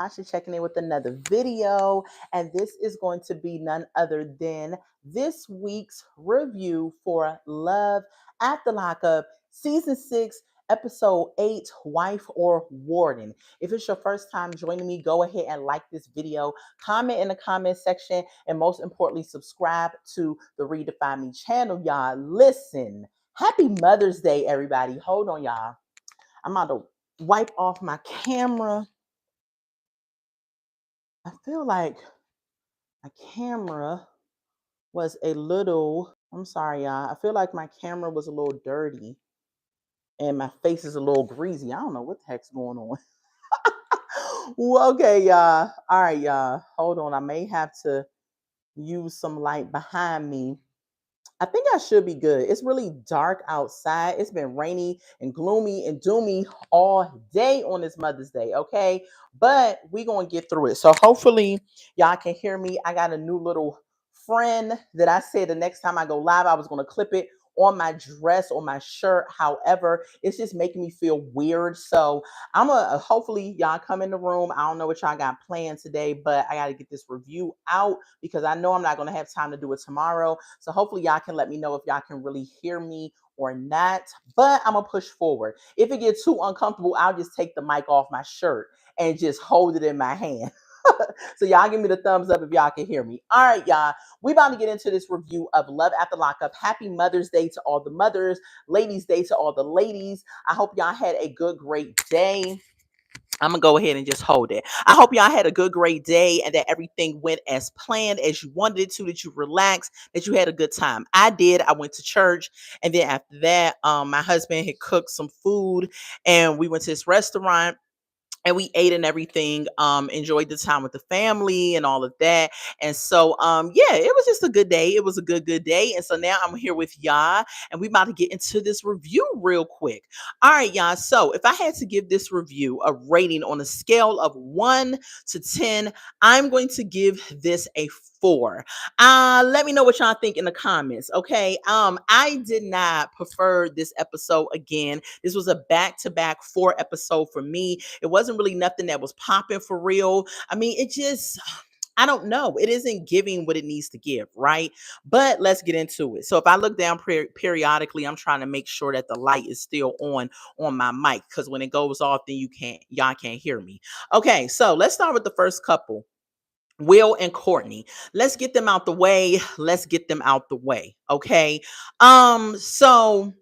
Tasha checking in with another video, and this is going to be none other than this week's review for Love at the Lockup, Season 6, Episode 8, Wife or Warden. If it's your first time joining me, go ahead and like this video, comment in the comment section, and most importantly, subscribe to the Redefine Me channel, y'all. Listen, happy Mother's Day, everybody. Hold on, y'all. I'm about to wipe off my camera. I feel like my camera was a little, I'm sorry, y'all. I feel like my camera was a little dirty and my face is a little greasy. I don't know what the heck's going on. Well, okay, y'all. All right, y'all. Hold on. I may have to use some light behind me. I think I should be good. It's really dark outside. It's been rainy and gloomy and doomy all day on this Mother's Day, okay? But we're going to get through it. So hopefully y'all can hear me. I got a new little friend that I said the next time I go live, I was going to clip it on my dress or my shirt. However, it's just making me feel weird. So I'm going to hopefully y'all come in the room. I don't know what y'all got planned today, but I got to get this review out because I know I'm not going to have time to do it tomorrow. So hopefully y'all can let me know if y'all can really hear me or not. But I'm going to push forward. If it gets too uncomfortable, I'll just take the mic off my shirt and just hold it in my hand. So y'all give me the thumbs up if y'all can hear me. All right, y'all. We about to get into this review of Love at the Lockup. Happy Mother's Day to all the mothers. Ladies' Day to all the ladies. I hope y'all had a good, great day. I'm going to go ahead and just hold it. I hope y'all had a good, great day and that everything went as planned, as you wanted it to, that you relaxed, that you had a good time. I did. I went to church. And then after that, my husband had cooked some food and we went to this restaurant. And we ate and everything, enjoyed the time with the family and all of that. And so, yeah, it was just a good day. It was a good day. And so now I'm here with y'all and we about to get into this review real quick. All right, y'all. So if I had to give this review a rating on a scale of 1 to 10, I'm going to give this a 4. Let me know what y'all think in the comments. Okay. I did not prefer this episode again. This was a back-to-back 4 episode for me. It wasn't really nothing that was popping for real. I mean, it just, I don't know. It isn't giving what it needs to give, right? But let's get into it. So if I look down periodically, I'm trying to make sure that the light is still on my mic because when it goes off, then y'all can't hear me. Okay, so let's start with the first couple. Will and Courtney. Let's get them out the way. Let's get them out the way. Okay. So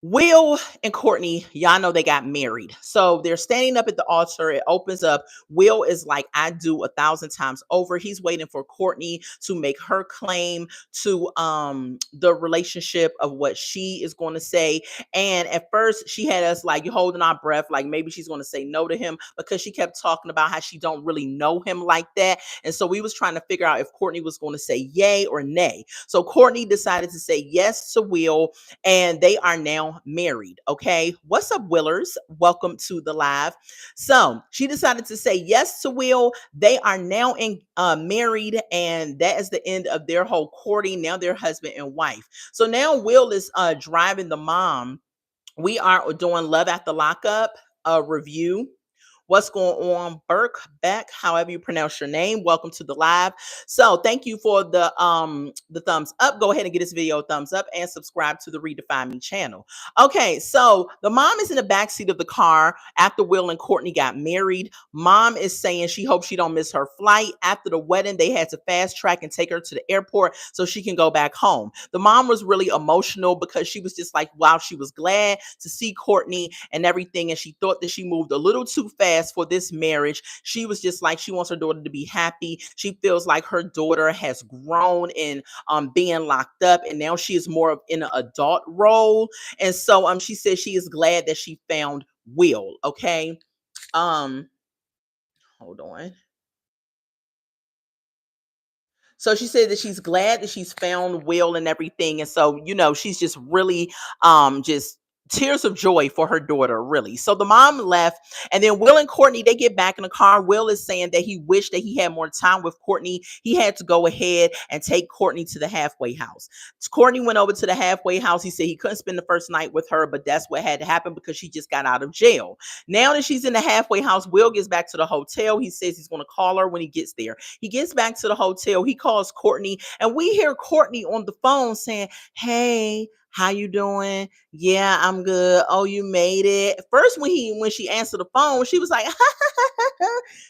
Will and Courtney, y'all know they got married. So they're standing up at the altar. It opens up. Will is like, I do 1,000 times over. He's waiting for Courtney to make her claim to the relationship of what she is going to say. And at first she had us like holding our breath, like maybe she's going to say no to him because she kept talking about how she don't really know him like that. And so we was trying to figure out if Courtney was going to say yay or nay. So Courtney decided to say yes to Will, and they are now married. Okay. What's up, Willers? Welcome to the live. So she decided to say yes to Will. They are now married, and that is the end of their whole courting. Now they're husband and wife. So now Will is driving the mom. We are doing Love at the Lockup review. What's going on, Burke, Beck, however you pronounce your name? Welcome to the live. So thank you for the thumbs up. Go ahead and get this video a thumbs up and subscribe to the Redefine Me channel. Okay, so the mom is in the back seat of the car after Will and Courtney got married. Mom is saying she hopes she don't miss her flight. After the wedding, they had to fast track and take her to the airport so she can go back home. The mom was really emotional because she was just like, wow, she was glad to see Courtney and everything, and she thought that she moved a little too fast for this marriage. She was just like, she wants her daughter to be happy. She feels like her daughter has grown in being locked up, and now she is more of in an adult role. And so she said she is glad that she found Will. Okay. Hold on. So she said that she's glad that she's found Will and everything. And so, she's just really just tears of joy for her daughter, really. So the mom left, and then Will and Courtney, they get back in the car. Will is saying that he wished that he had more time with Courtney. He had to go ahead and take Courtney to the halfway house. So Courtney went over to the halfway house. He said he couldn't spend the first night with her, but that's what had to happen because she just got out of jail. Now that she's in the halfway house, Will gets back to the hotel. He says he's going to call her when he gets there. He gets back to the hotel. He calls Courtney, and we hear Courtney on the phone saying, "Hey, how you doing? Yeah, I'm good. Oh, you made it." First, when she answered the phone, she was like,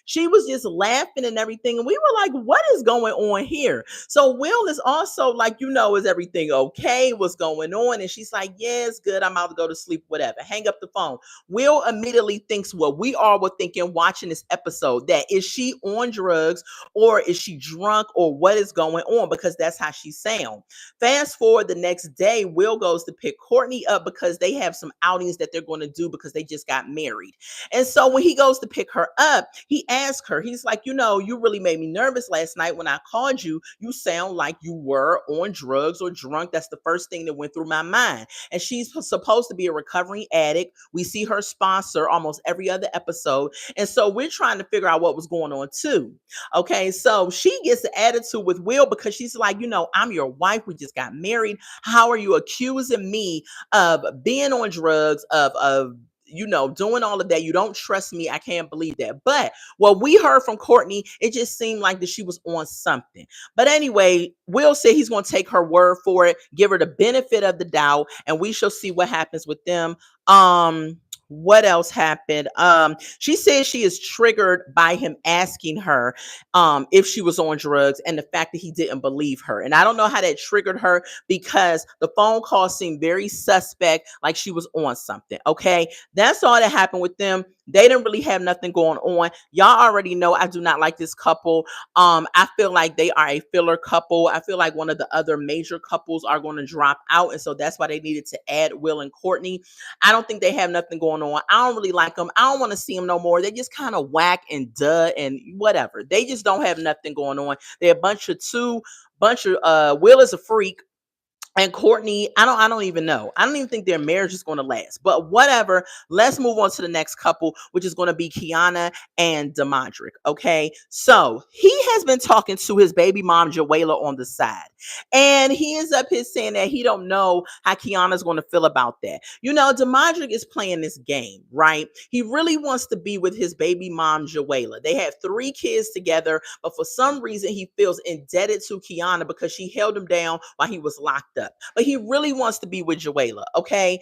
she was just laughing and everything. And we were like, what is going on here? So Will is also like, is everything okay? What's going on? And she's like, yeah, it's good. I'm about to go to sleep, whatever. Hang up the phone. Will immediately thinks what we all were thinking watching this episode, that is she on drugs or is she drunk or what is going on? Because that's how she sounds. Fast forward the next day, Will goes to pick Courtney up because they have some outings that they're going to do because they just got married. And so when he goes to pick her up, he asks her, he's like, you really made me nervous last night when I called you. You sound like you were on drugs or drunk. That's the first thing that went through my mind. And she's supposed to be a recovering addict. We see her sponsor almost every other episode. And so we're trying to figure out what was going on too. Okay, so she gets the attitude with Will because she's like, I'm your wife. We just got married. How are you accusing me of being on drugs, of doing all of that? You don't trust me. I can't believe that. But what we heard from Courtney, it just seemed like that she was on something. But anyway, Will said he's going to take her word for it, give her the benefit of the doubt, and we shall see what happens with them. What else happened? She says she is triggered by him asking her if she was on drugs and the fact that he didn't believe her. And I don't know how that triggered her because the phone call seemed very suspect, like she was on something. Okay, that's all that happened with them. They didn't really have nothing going on. Y'all already know I do not like this couple. I feel like they are a filler couple. I feel like one of the other major couples are going to drop out, and so that's why they needed to add Will and Courtney. I don't think they have nothing going on. I don't really like them. I don't want to see them no more. They just kind of whack and duh and whatever. They just don't have nothing going on. They're a bunch of Will is a freak. And Courtney, I don't even know. I don't even think their marriage is going to last. But whatever. Let's move on to the next couple, which is going to be Kiana and Demadric. Okay. So he has been talking to his baby mom, Joella, on the side. And he is up here saying that he don't know how Kiana's going to feel about that. Demadric is playing this game, right? He really wants to be with his baby mom, Joella. They have 3 kids together, but for some reason he feels indebted to Kiana because she held him down while he was locked up. But he really wants to be with Joella. Okay.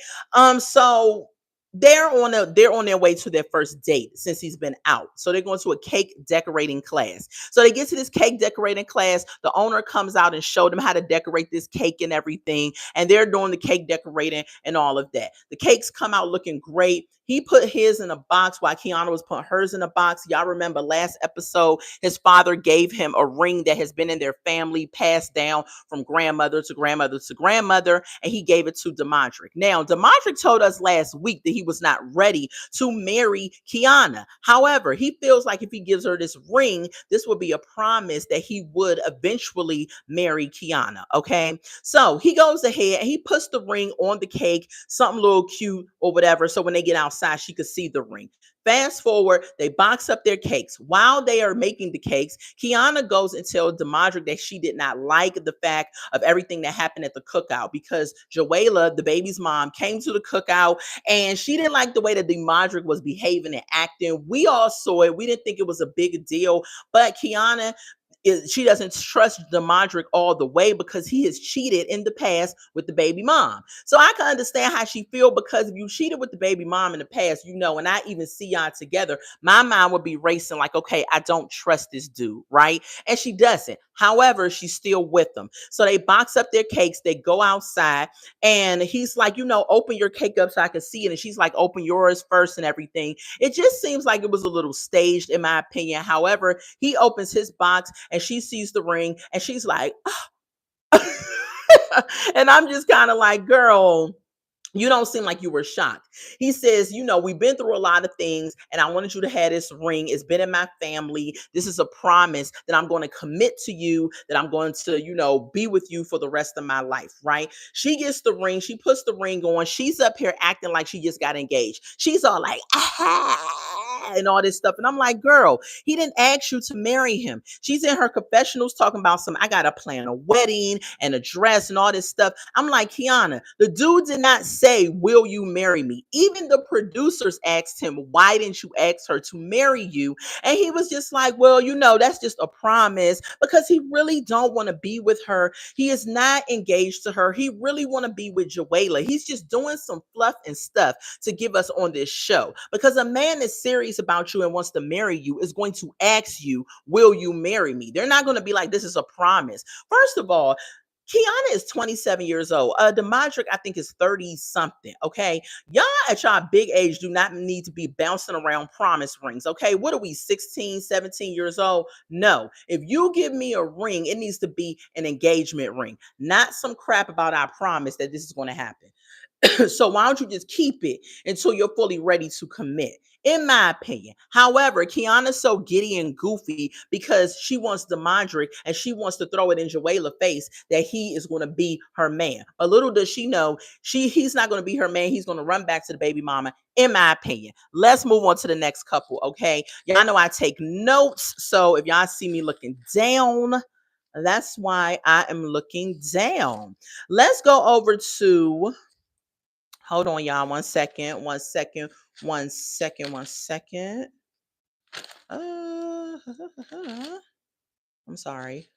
So they're on their way to their first date since he's been out. So they're going to a cake decorating class. So they get to this cake decorating class. The owner comes out and showed them how to decorate this cake and everything. And they're doing the cake decorating and all of that. The cakes come out looking great. He put his in a box while Kiana was putting hers in a box. Y'all remember last episode, his father gave him a ring that has been in their family, passed down from grandmother to grandmother to grandmother, and he gave it to Demadric. Now, Demadric told us last week that he was not ready to marry Kiana. However, he feels like if he gives her this ring, this will be a promise that he would eventually marry Kiana. Okay, so he goes ahead and he puts the ring on the cake, something a little cute or whatever, so when they get outside, she could see the ring. Fast forward, they box up their cakes. While they are making the cakes, Kiana goes and tells Demadric that she did not like the fact of everything that happened at the cookout because Joella, the baby's mom, came to the cookout and she didn't like the way that Demadric was behaving and acting. We all saw it. We didn't think it was a big deal, but Kiana, she doesn't trust Demadric all the way because he has cheated in the past with the baby mom. So I can understand how she feel because if you cheated with the baby mom in the past, and I even see y'all together, my mind would be racing like, okay, I don't trust this dude, right? And she doesn't. However, she's still with them. So they box up their cakes. They go outside and he's like, open your cake up so I can see it. And she's like, open yours first and everything. It just seems like it was a little staged in my opinion. However, he opens his box and she sees the ring and she's like, oh. And I'm just kind of like, girl, You don't seem like you were shocked. He says, we've been through a lot of things, and I wanted you to have this ring. It's been in my family. This is a promise that I'm going to commit to you, that I'm going to, be with you for the rest of my life, right? She gets the ring. She puts the ring on. She's up here acting like she just got engaged. She's all like, and all this stuff. And I'm like, girl, he didn't ask you to marry him. She's in her confessionals talking about I got to plan a wedding and a dress and all this stuff. I'm like, Kiana, the dude did not say, will you marry me? Even the producers asked him, why didn't you ask her to marry you? And he was just like, well, that's just a promise, because he really don't want to be with her. He is not engaged to her. He really want to be with Joella. He's just doing some fluff and stuff to give us on this show, because a man is serious about you and wants to marry you is going to ask you, will you marry me? They're not going to be like, this is a promise. First of all, Kiana is 27 years old. Demadrick, I think, is 30 something. Okay. Y'all at y'all big age do not need to be bouncing around promise rings. Okay. What are we, 16, 17 years old? No. If you give me a ring, it needs to be an engagement ring, not some crap about I promise that this is going to happen. So why don't you just keep it until you're fully ready to commit, in my opinion. However, Kiana's so giddy and goofy because she wants Demadrick and she wants to throw it in Joella's face that he is going to be her man. But little does she know, he's not going to be her man. He's going to run back to the baby mama, in my opinion. Let's move on to the next couple, okay? Y'all know I take notes, so if y'all see me looking down, that's why I am looking down. Let's go over to... Hold on, y'all. One second. Uh, I'm sorry.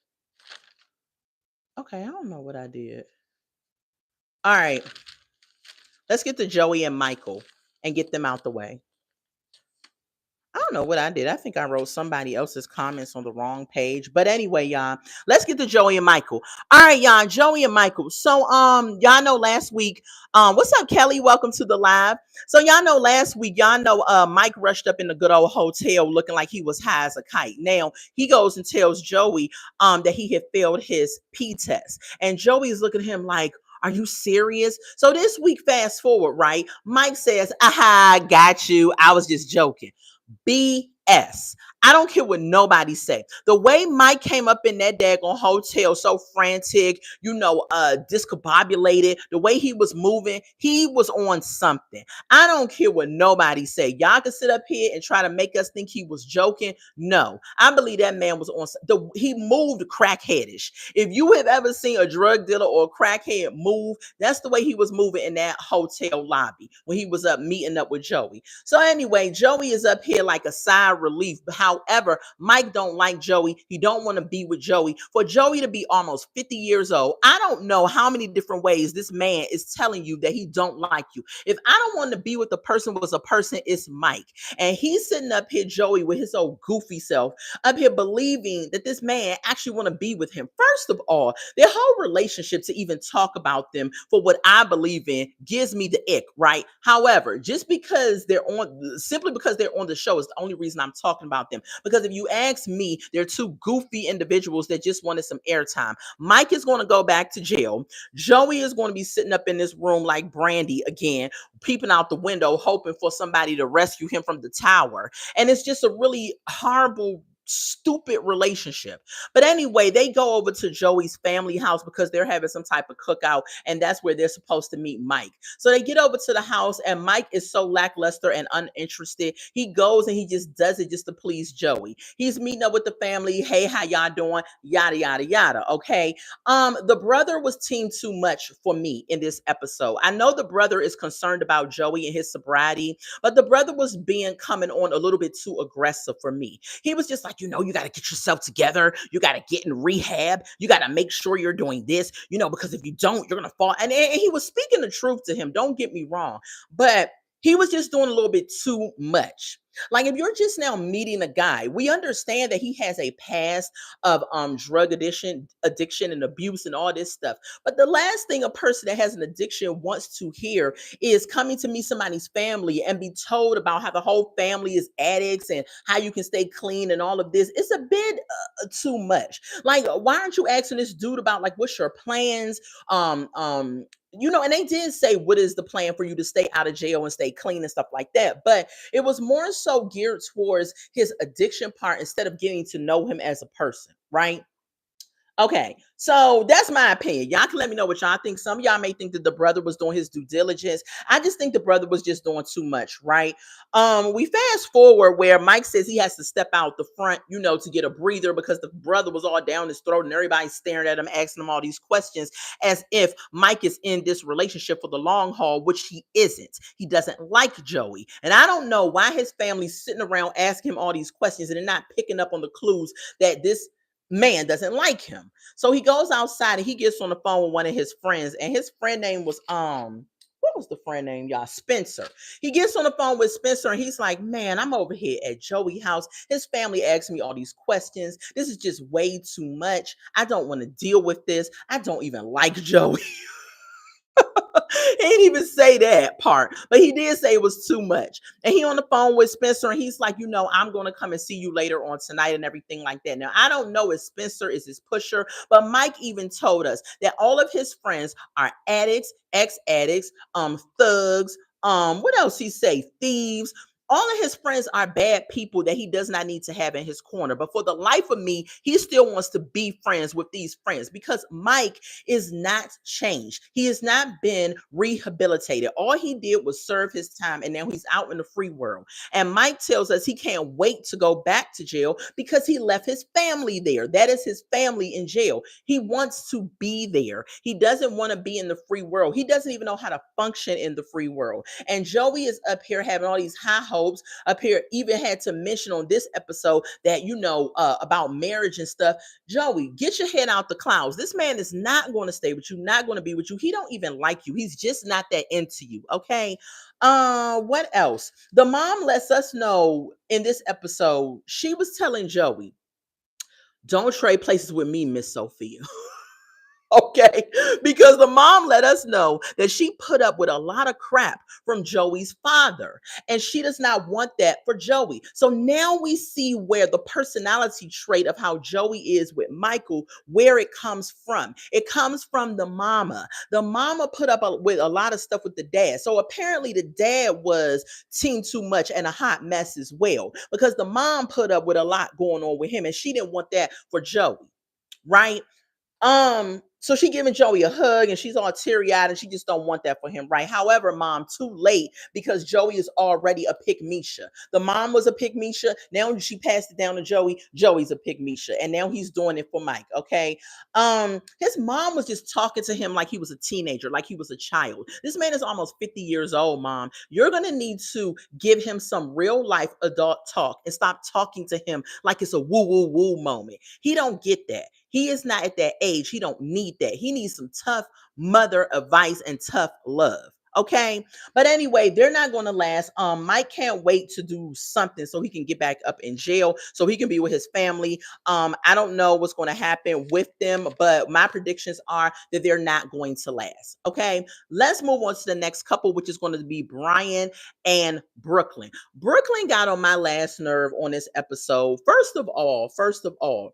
Okay, I don't know what I did. All right. Let's get to Joey and Michael and get them out the way. I don't know what I did. I think I wrote somebody else's comments on the wrong page. But anyway, y'all, let's get to Joey and Michael. All right, y'all, Joey and Michael. So, y'all know last week, what's up, Kelly? Welcome to the live. So, y'all know last week, Mike rushed up in the good old hotel looking like he was high as a kite. Now, he goes and tells Joey, that he had failed his P test. And Joey is looking at him like, are you serious? So this week, fast forward, right? Mike says, aha, got you. I was just joking. BS. I don't care what nobody say. The way Mike came up in that daggone hotel, so frantic, discombobulated, the way he was moving, he was on something. I don't care what nobody say. Y'all can sit up here and try to make us think he was joking. No, I believe that man was on. He moved crackheadish. If you have ever seen a drug dealer or a crackhead move, that's the way he was moving in that hotel lobby when he was up meeting up with Joey. So anyway, Joey is up here like a sigh of relief. However, Mike don't like Joey. He don't want to be with Joey. For Joey to be almost 50 years old, I don't know how many different ways this man is telling you that he don't like you. If I don't want to be with the person was a person, it's Mike. And he's sitting up here, Joey, with his old goofy self, up here believing that this man actually want to be with him. First of all, their whole relationship, to even talk about them for what I believe in, gives me the ick, right? However, simply because they're on the show is the only reason I'm talking about them. Because if you ask me, they're two goofy individuals that just wanted some airtime. Mike is going to go back to jail. Joey is going to be sitting up in this room like Brandy again, peeping out the window, hoping for somebody to rescue him from the tower. And it's just a really horrible, stupid relationship. But anyway, they go over to Joey's family house because they're having some type of cookout, and that's where they're supposed to meet Mike. So they get over to the house, and Mike is so lackluster and uninterested. He goes and he just does it just to please Joey. He's meeting up with the family. Hey, how y'all doing? Yada yada yada. Okay. The brother was teamed too much for me in this episode. I know the brother is concerned about Joey and his sobriety, but the brother was coming on a little bit too aggressive for me. He was just like, you got to get yourself together. You got to get in rehab. You got to make sure you're doing this, because if you don't, you're going to fall. And he was speaking the truth to him. Don't get me wrong, but he was just doing a little bit too much. Like if you're just now meeting a guy, we understand that he has a past of drug addiction and abuse and all this stuff. But the last thing a person that has an addiction wants to hear is coming to meet somebody's family and be told about how the whole family is addicts and how you can stay clean and all of this. It's a bit too much. Like, why aren't you asking this dude about like what's your plans? And they did say what is the plan for you to stay out of jail and stay clean and stuff like that. But it was more so geared towards his addiction part instead of getting to know him as a person, right? Okay, so that's my opinion. Y'all can let me know what y'all think. Some of y'all may think that the brother was doing his due diligence. I just think the brother was just doing too much, right? We fast forward where Mike says he has to step out the front, to get a breather because the brother was all down his throat and everybody's staring at him, asking him all these questions as if Mike is in this relationship for the long haul, which he isn't. He doesn't like Joey. And I don't know why his family's sitting around asking him all these questions and they're not picking up on the clues that this man doesn't like him. So he goes outside and he gets on the phone with one of his friends, and his friend name was what was the friend name, y'all? Spencer. He gets on the phone with Spencer and he's like, man, I'm over here at Joey's house. His family asked me all these questions. This is just way too much. I don't want to deal with this. I don't even like Joey. He didn't even say that part, but he did say it was too much. And he on the phone with Spencer, and he's like, I'm going to come and see you later on tonight and everything like that. Now, I don't know if Spencer is his pusher, but Mike even told us that all of his friends are addicts, ex-addicts, thugs, what else he say? Thieves. All of his friends are bad people that he does not need to have in his corner. But for the life of me, he still wants to be friends with these friends because Mike is not changed. He has not been rehabilitated. All he did was serve his time, and now he's out in the free world. And Mike tells us he can't wait to go back to jail because he left his family there. That is his family in jail. He wants to be there. He doesn't want to be in the free world. He doesn't even know how to function in the free world. And Joey is up here having all these high hopes up here, even had to mention on this episode that, about marriage and stuff. Joey, get your head out the clouds. This man is not going to stay with you, not going to be with you. He don't even like you. He's just not that into you. Okay. What else? The mom lets us know in this episode, she was telling Joey, don't trade places with me, Miss Sophia. Okay, because the mom let us know that she put up with a lot of crap from Joey's father, and she does not want that for Joey. So now we see where the personality trait of how Joey is with Michael, where it comes from. It comes from the mama. The mama put up with a lot of stuff with the dad. So apparently the dad was teen too much and a hot mess as well, because the mom put up with a lot going on with him, and she didn't want that for Joey, right? So she giving Joey a hug and she's all teary-eyed and she just don't want that for him, right? However, mom, too late because Joey is already a pick Misha. The mom was a pick Misha. Now she passed it down to Joey. Joey's a pick Misha. And now he's doing it for Mike. Okay. His mom was just talking to him like he was a teenager, like he was a child. This man is almost 50 years old, mom. You're gonna need to give him some real life adult talk and stop talking to him like it's a woo moment. He don't get that. He is not at that age. He don't need that. He needs some tough mother advice and tough love. Okay. But anyway, they're not going to last. Mike can't wait to do something so he can get back up in jail so he can be with his family. I don't know what's going to happen with them, but my predictions are that they're not going to last. Okay. Let's move on to the next couple, which is going to be Brian and Brooklyn. Brooklyn got on my last nerve on this episode. First of all,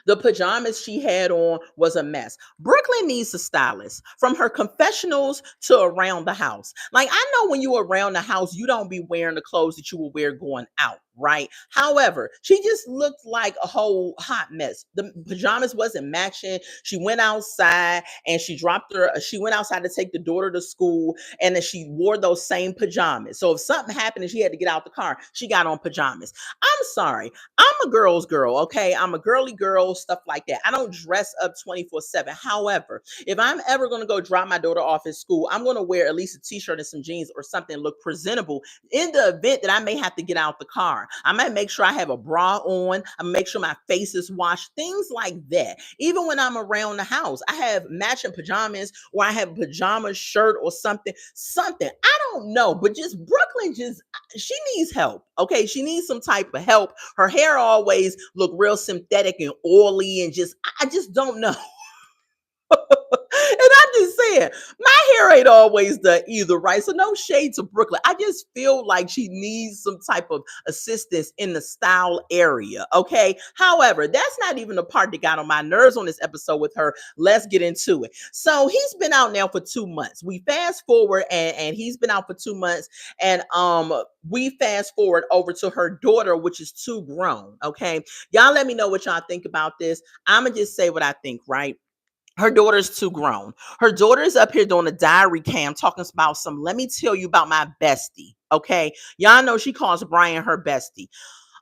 the pajamas she had on was a mess. Brooklyn needs a stylist from her confessionals to around the house. Like, I know when you're around the house, you don't be wearing the clothes that you will wear going out, right? However, she just looked like a whole hot mess. The pajamas wasn't matching. She went outside and she went outside to take the daughter to school, and then she wore those same pajamas. So if something happened and she had to get out the car, she got on pajamas. I'm sorry. I'm a girl's girl, okay? I'm a girly girl, stuff like that. I don't dress up 24/7. However, if I'm ever going to go drop my daughter off at school, I'm going to wear at least a t-shirt and some jeans or something, look presentable in the event that I may have to get out the car. I might make sure I have a bra on. I make sure my face is washed, things like that. Even when I'm around the house, I have matching pajamas or I have a pajama shirt or something. Something. I don't know, but just Brooklyn just she needs help. Okay, she needs some type of help. Her hair always look real synthetic and oily and just I just don't know. And I'm just saying, my hair ain't always done either, right? So no shade to Brooklyn. I just feel like she needs some type of assistance in the style area. Okay. However, that's not even the part that got on my nerves on this episode with her. Let's get into it. So he's been out now for 2 months. We fast forward and he's been out for 2 months. And we fast forward over to her daughter, which is too grown. Okay. Y'all let me know what y'all think about this. I'ma just say what I think, right? Her daughter's too grown. Her daughter is up here doing a diary cam talking about some, let me tell you about my bestie. Okay. Y'all know she calls Brian her bestie.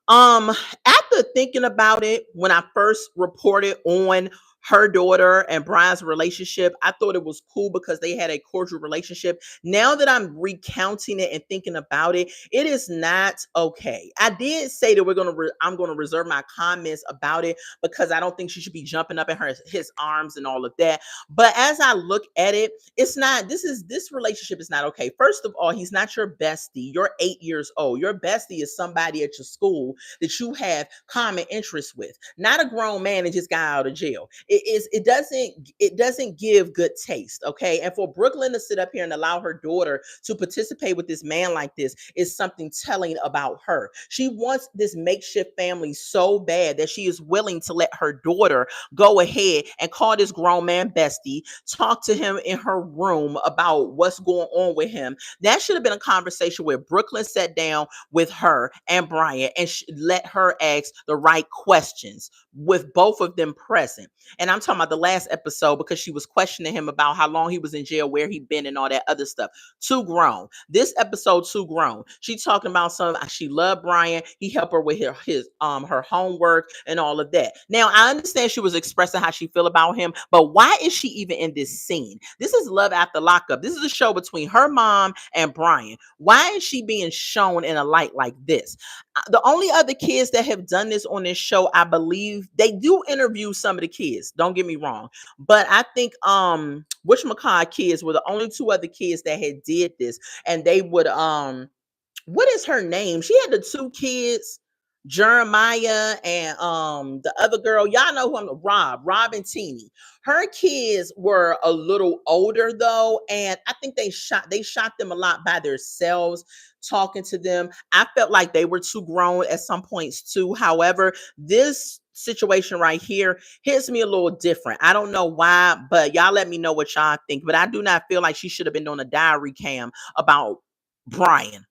Um, After thinking about it, when I first reported on her daughter and Brian's relationship, I thought it was cool because they had a cordial relationship. Now that I'm recounting it and thinking about it, it is not okay. I did say that I'm gonna reserve my comments about it because I don't think she should be jumping up in his arms and all of that. But as I look at it, it's not. This relationship is not okay. First of all, he's not your bestie. You're 8 years old. Your bestie is somebody at your school that you have common interests with, not a grown man that just got out of jail. It doesn't give good taste. Okay. And for Brooklyn to sit up here and allow her daughter to participate with this man like this is something telling about her. She wants this makeshift family so bad that she is willing to let her daughter go ahead and call this grown man bestie, talk to him in her room about what's going on with him. That should have been a conversation where Brooklyn sat down with her and Brian and let her ask the right questions with both of them present. And I'm talking about the last episode because she was questioning him about how long he was in jail, where he'd been, and all that other stuff. Too grown. This episode, too grown. She talking about she loved Brian. He helped her with her homework and all of that. Now I understand she was expressing how she feel about him, but why is she even in this scene? This is Love After Lockup. This is a show between her mom and Brian. Why is she being shown in a light like this? The only other kids that have done this on this show, I believe they do interview some of the kids. Don't get me wrong. But I think whatchamacallit kids were the only two other kids that had did this. And they would what is her name? She had the two kids, Jeremiah and the other girl. Y'all know who I'm Rob and Teeny. Her kids were a little older though, and I think they shot them a lot by themselves, talking to them. I felt like they were too grown at some points too. However, this situation right here hits me a little different. I don't know why, but y'all let me know what y'all think. But I do not feel like she should have been on a diary cam about Brian.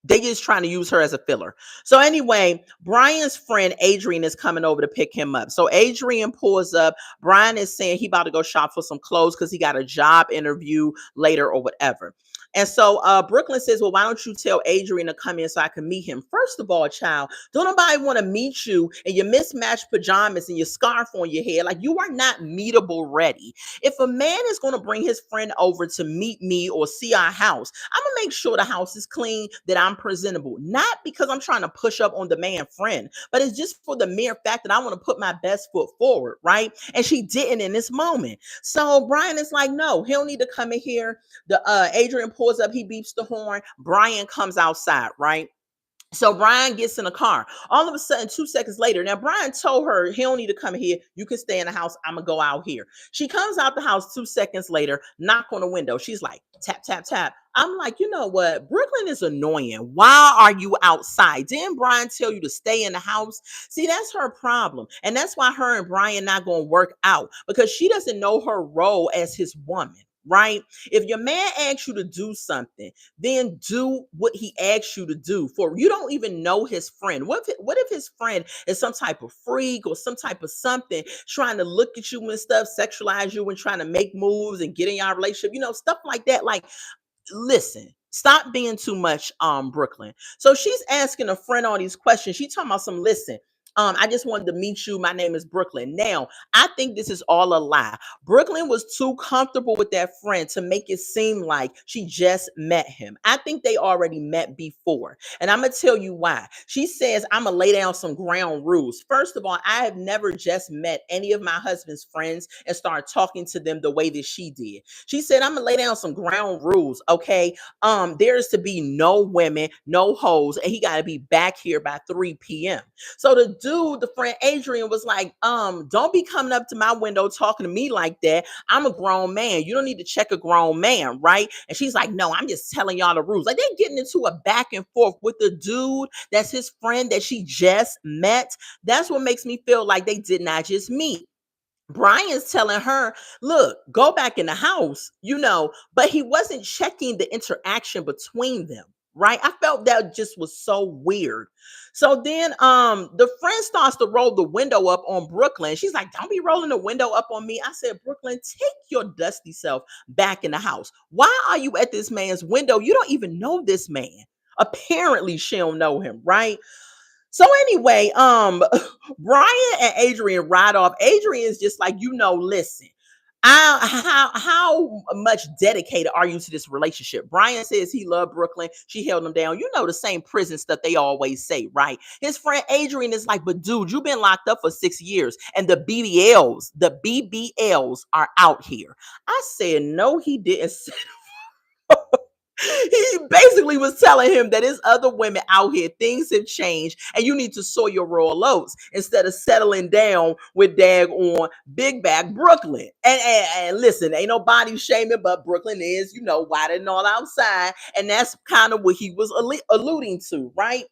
They just trying to use her as a filler. So anyway, Brian's friend Adrian is coming over to pick him up. So Adrian pulls up. Brian is saying he about to go shop for some clothes because he got a job interview later or whatever. And so Brooklyn says, well, why don't you tell Adrian to come in so I can meet him? First of all, child, don't nobody want to meet you in your mismatched pajamas and your scarf on your head. Like, you are not meetable ready. If a man is going to bring his friend over to meet me or see our house, I'm going to make sure the house is clean, that I'm presentable. Not because I'm trying to push up on the man friend, but it's just for the mere fact that I want to put my best foot forward, right? And she didn't in this moment. So Brian is like, no, he don't need to come in here. The Adrian pulls up, he beeps the horn. Brian comes outside, right? So Brian gets in the car. All of a sudden, 2 seconds later, now Brian told her he don't need to come here. You can stay in the house. I'm gonna go out here. She comes out the house 2 seconds later, knock on the window. She's like, tap, tap, tap. I'm like, you know what? Brooklyn is annoying. Why are you outside? Didn't Brian tell you to stay in the house? See, that's her problem. And that's why her and Brian not gonna work out, because she doesn't know her role as his woman. Right? If your man asks you to do something, then do what he asks you to do. For you don't even know his friend. What if his friend is some type of freak or some type of something trying to look at you and stuff, sexualize you and trying to make moves and get in your relationship, stuff like that. Like, listen, stop being too much Brooklyn. So she's asking a friend all these questions. She talking about some, listen, I just wanted to meet you. My name is Brooklyn. Now, I think this is all a lie. Brooklyn was too comfortable with that friend to make it seem like she just met him. I think they already met before. And I'm going to tell you why. She says, I'm going to lay down some ground rules. First of all, I have never just met any of my husband's friends and started talking to them the way that she did. She said, I'm going to lay down some ground rules. Okay. There's to be no women, no hoes, and he got to be back here by 3 p.m. So the dude, the friend Adrian, was like, don't be coming up to my window talking to me like that. I'm a grown man. You don't need to check a grown man, right? And she's like, no, I'm just telling y'all the rules. Like they're getting into a back and forth with the dude that's his friend that she just met. That's what makes me feel like they did not just meet. Brian's telling her, look, go back in the house, but he wasn't checking the interaction between them. Right. I felt that just was so weird. So then the friend starts to roll the window up on Brooklyn. She's like, don't be rolling the window up on me. I said, Brooklyn, take your dusty self back in the house. Why are you at this man's window? You don't even know this man. Apparently, she don't know him, right? So anyway, Brian and Adrian ride off. Adrian is just like, listen, how much dedicated are you to this relationship? Brian says he loved Brooklyn. She held him down. The same prison stuff they always say, right? His friend Adrian is like, but dude, you've been locked up for 6 years and the BBLs are out here. I said, no, he didn't. He basically was telling him that there's other women out here, things have changed, and you need to sow your royal oats instead of settling down with dag on big back Brooklyn. And listen, ain't no body shaming, but Brooklyn is, whiter than all outside, and that's kind of what he was alluding to, right?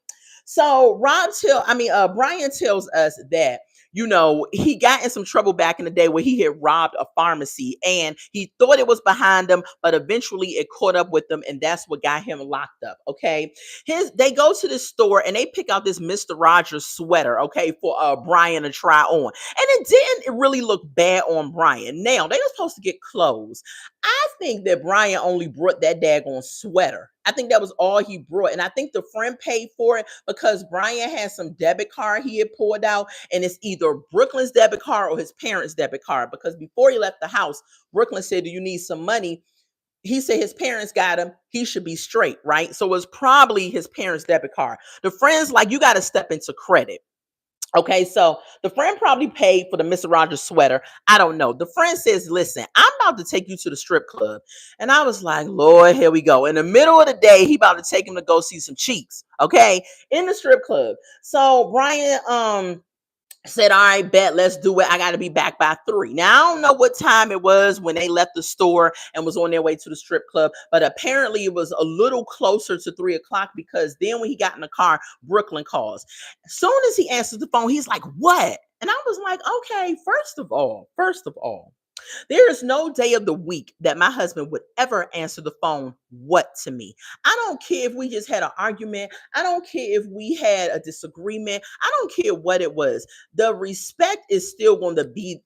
So Brian tells us that he got in some trouble back in the day where he had robbed a pharmacy and he thought it was behind him, but eventually it caught up with him, and that's what got him locked up. Okay. They go to the store and they pick out this Mr. Rogers sweater, okay, for Brian to try on. And it didn't really look bad on Brian. Now they were supposed to get clothes. I think that Brian only brought that daggone sweater. I think that was all he brought. And I think the friend paid for it because Brian had some debit card he had pulled out, and it's either Brooklyn's debit card or his parents' debit card. Because before he left the house, Brooklyn said, do you need some money? He said his parents got him. He should be straight, right? So it was probably his parents' debit card. The friend's like, you got to step into credit. Okay, so the friend probably paid for the Mr. Rogers sweater. I don't know. The friend says, listen, I'm about to take you to the strip club. And I was like, Lord, here we go. In the middle of the day, he about to take him to go see some cheeks, okay, in the strip club. So Brian said, all right, bet, let's do it. I got to be back by 3. Now, I don't know what time it was when they left the store and was on their way to the strip club, but apparently it was a little closer to 3 o'clock because then when he got in the car, Brooklyn calls. As soon as he answers the phone, he's like, what? And I was like, okay, first of all, there is no day of the week that my husband would ever answer the phone what to me. I don't care if we just had an argument. I don't care if we had a disagreement. I don't care what it was. The respect is still going to be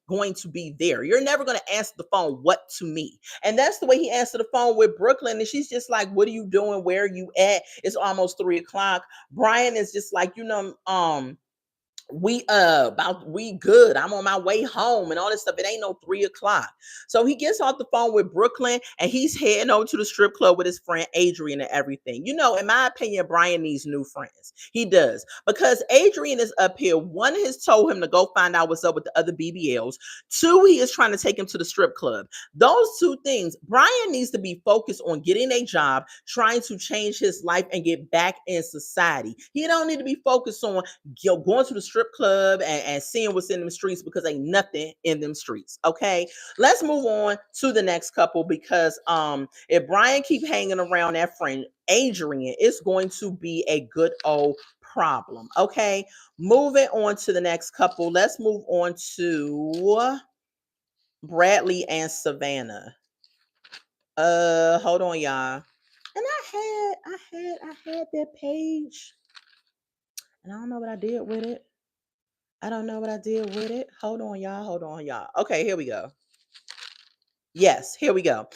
there. You're never going to answer the phone what to me. And that's the way he answered the phone with Brooklyn. And she's just like, what are you doing? Where are you at? It's almost 3 o'clock. Brian is just like, we good. I'm on my way home and all this stuff. It ain't no 3 o'clock. So he gets off the phone with Brooklyn and he's heading over to the strip club with his friend Adrian and everything. In my opinion, Brian needs new friends. He does, because Adrian is up here. One has told him to go find out what's up with the other BBLs. 2, he is trying to take him to the strip club. Those 2 things, Brian needs to be focused on getting a job, trying to change his life and get back in society. He don't need to be focused on going to the strip club and seeing what's in them streets, because ain't nothing in them streets. Okay, let's move on to the next couple, because if Brian keep hanging around that friend Adrian, it's going to be a good old problem. Okay, moving on to the next couple. Let's move on to Bradley and Savannah. Hold on, y'all. And I had that page, and I don't know what I did with it. Hold on, y'all. Okay, here we go. Yes, here we go.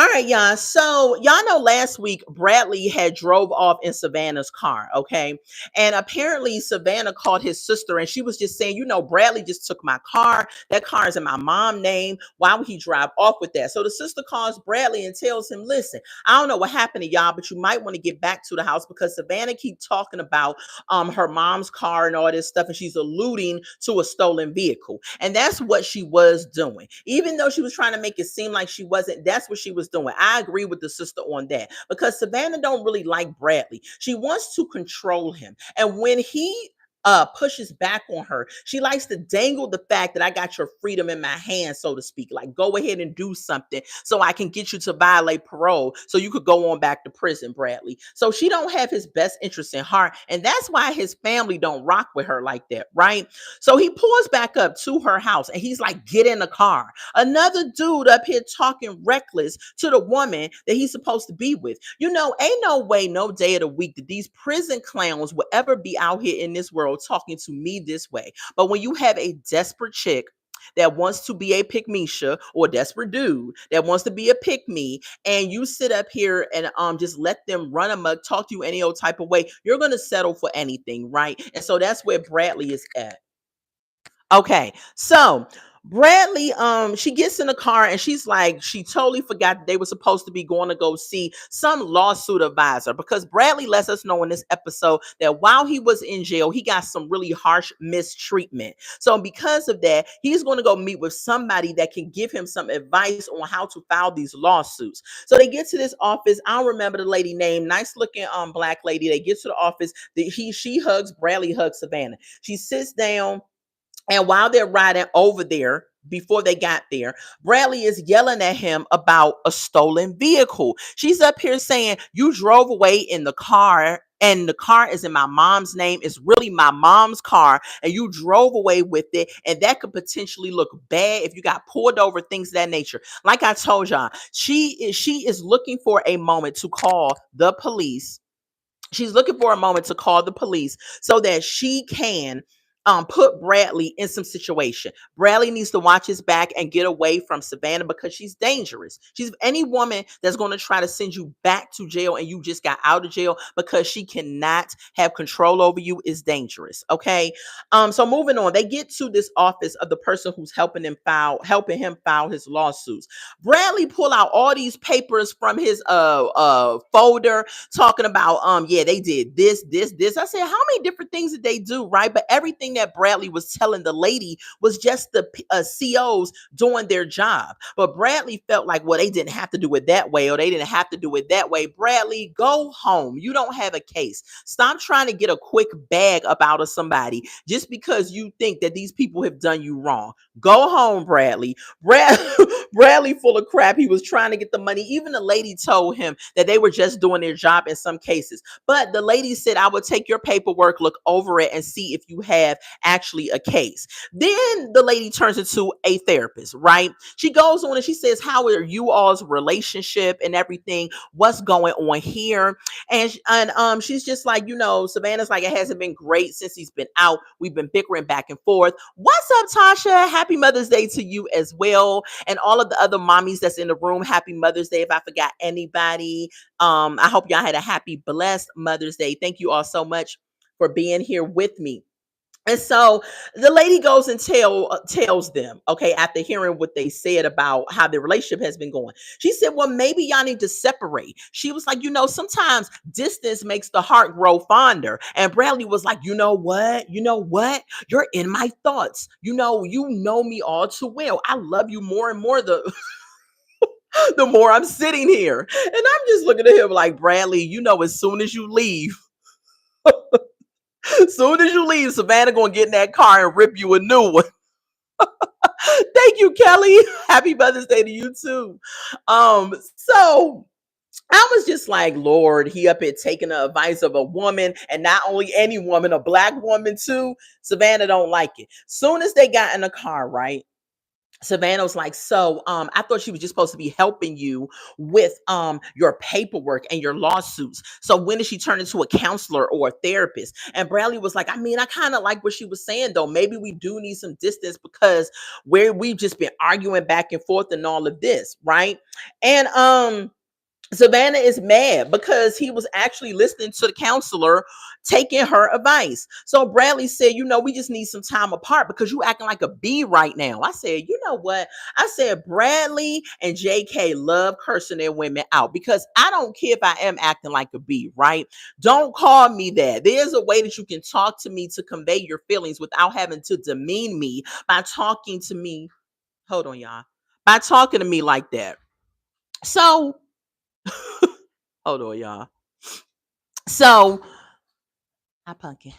All right, y'all. So y'all know last week Bradley had drove off in Savannah's car, okay? And apparently Savannah called his sister and she was just saying, Bradley just took my car. That car is in my mom's name. Why would he drive off with that? So the sister calls Bradley and tells him, listen, I don't know what happened to y'all, but you might want to get back to the house because Savannah keep talking about her mom's car and all this stuff, and she's alluding to a stolen vehicle. And that's what she was doing. Even though she was trying to make it seem like she wasn't, that's what she was doing. I agree with the sister on that because Savannah don't really like Bradley. She wants to control him. And when he pushes back on her, she likes to dangle the fact that I got your freedom in my hand, so to speak. Like, go ahead and do something so I can get you to violate parole so you could go on back to prison, Bradley. So she don't have his best interest in heart, and that's why his family don't rock with her like that, right? So he pulls back up to her house and he's like, get in the car. Another dude up here talking reckless to the woman that he's supposed to be with. Ain't no way, no day of the week that these prison clowns will ever be out here in this world talking to me this way. But when you have a desperate chick that wants to be a pick Misha, or a desperate dude that wants to be a pick me, and you sit up here and just let them run amok, talk to you any old type of way, you're gonna settle for anything, right? And so that's where Bradley is at. Okay, so Bradley, she gets in the car and she's like, she totally forgot that they were supposed to be going to go see some lawsuit advisor because Bradley lets us know in this episode that while he was in jail, he got some really harsh mistreatment. So because of that, he's going to go meet with somebody that can give him some advice on how to file these lawsuits. So they get to this office. I don't remember the lady name, nice looking black lady. They get to the office. She hugs Bradley, hugs Savannah. She sits down. And while they're riding over there, before they got there, Bradley is yelling at him about a stolen vehicle. She's up here saying, you drove away in the car and the car is in my mom's name. It's really my mom's car and you drove away with it. And that could potentially look bad if you got pulled over, things of that nature. Like I told y'all, she is looking for a moment to call the police. She's looking for a moment to call the police so that she can put Bradley in some situation. Bradley needs to watch his back and get away from Savannah because she's dangerous. She's any woman that's going to try to send you back to jail and you just got out of jail because she cannot have control over you is dangerous. Okay. So moving on, they get to this office of the person who's helping him file his lawsuits. Bradley pull out all these papers from his folder talking about yeah, they did this. I said, how many different things did they do, right? But everything that Bradley was telling the lady was just the COs doing their job. But Bradley felt like, well, they didn't have to do it that way, or they didn't have to do it that way. Bradley, go home. You don't have a case. Stop trying to get a quick bag up out of somebody just because you think that these people have done you wrong. Go home, Bradley. Bradley full of crap. He was trying to get the money. Even the lady told him that they were just doing their job in some cases. But the lady said, I will take your paperwork, look over it, and see if you have actually a case. Then the lady turns into a therapist, right? She goes on and she says, how are you all's relationship and everything? What's going on here? And she's just like, Savannah's like, it hasn't been great since he's been out. We've been bickering back and forth. What's up, Tasha? Happy Mother's Day to you as well. And all of the other mommies that's in the room, happy Mother's Day. If I forgot anybody, I hope y'all had a happy, blessed Mother's Day. Thank you all so much for being here with me. And so the lady goes and tells them, okay, after hearing what they said about how their relationship has been going, she said, well, maybe y'all need to separate. She was like, sometimes distance makes the heart grow fonder. And Bradley was like, you know what? You're in my thoughts. You know me all too well. I love you more and more the more I'm sitting here. And I'm just looking at him like, Bradley, as soon as you leave, Savannah gonna get in that car and rip you a new one. Thank you, Kelly. Happy Mother's Day to you too. So I was just like, Lord, he up here taking the advice of a woman, and not only any woman, a black woman too. Savannah don't like it. Soon as they got in the car, right? Savannah was like, so I thought she was just supposed to be helping you with your paperwork and your lawsuits. So when did she turn into a counselor or a therapist? And Bradley was like, I mean, I kind of like what she was saying though. Maybe we do need some distance because we've just been arguing back and forth and all of this, right? And Savannah is mad because he was actually listening to the counselor, taking her advice. So Bradley said, you know, we just need some time apart because you acting like a bee right now. I said, you know what? I said, Bradley and JK love cursing their women out because I don't care if I am acting like a bee, right? Don't call me that. There's a way that you can talk to me to convey your feelings without having to demean me by talking to me. Hold on, y'all. By talking to me like that. So, hold on, y'all. So, I pumpkin.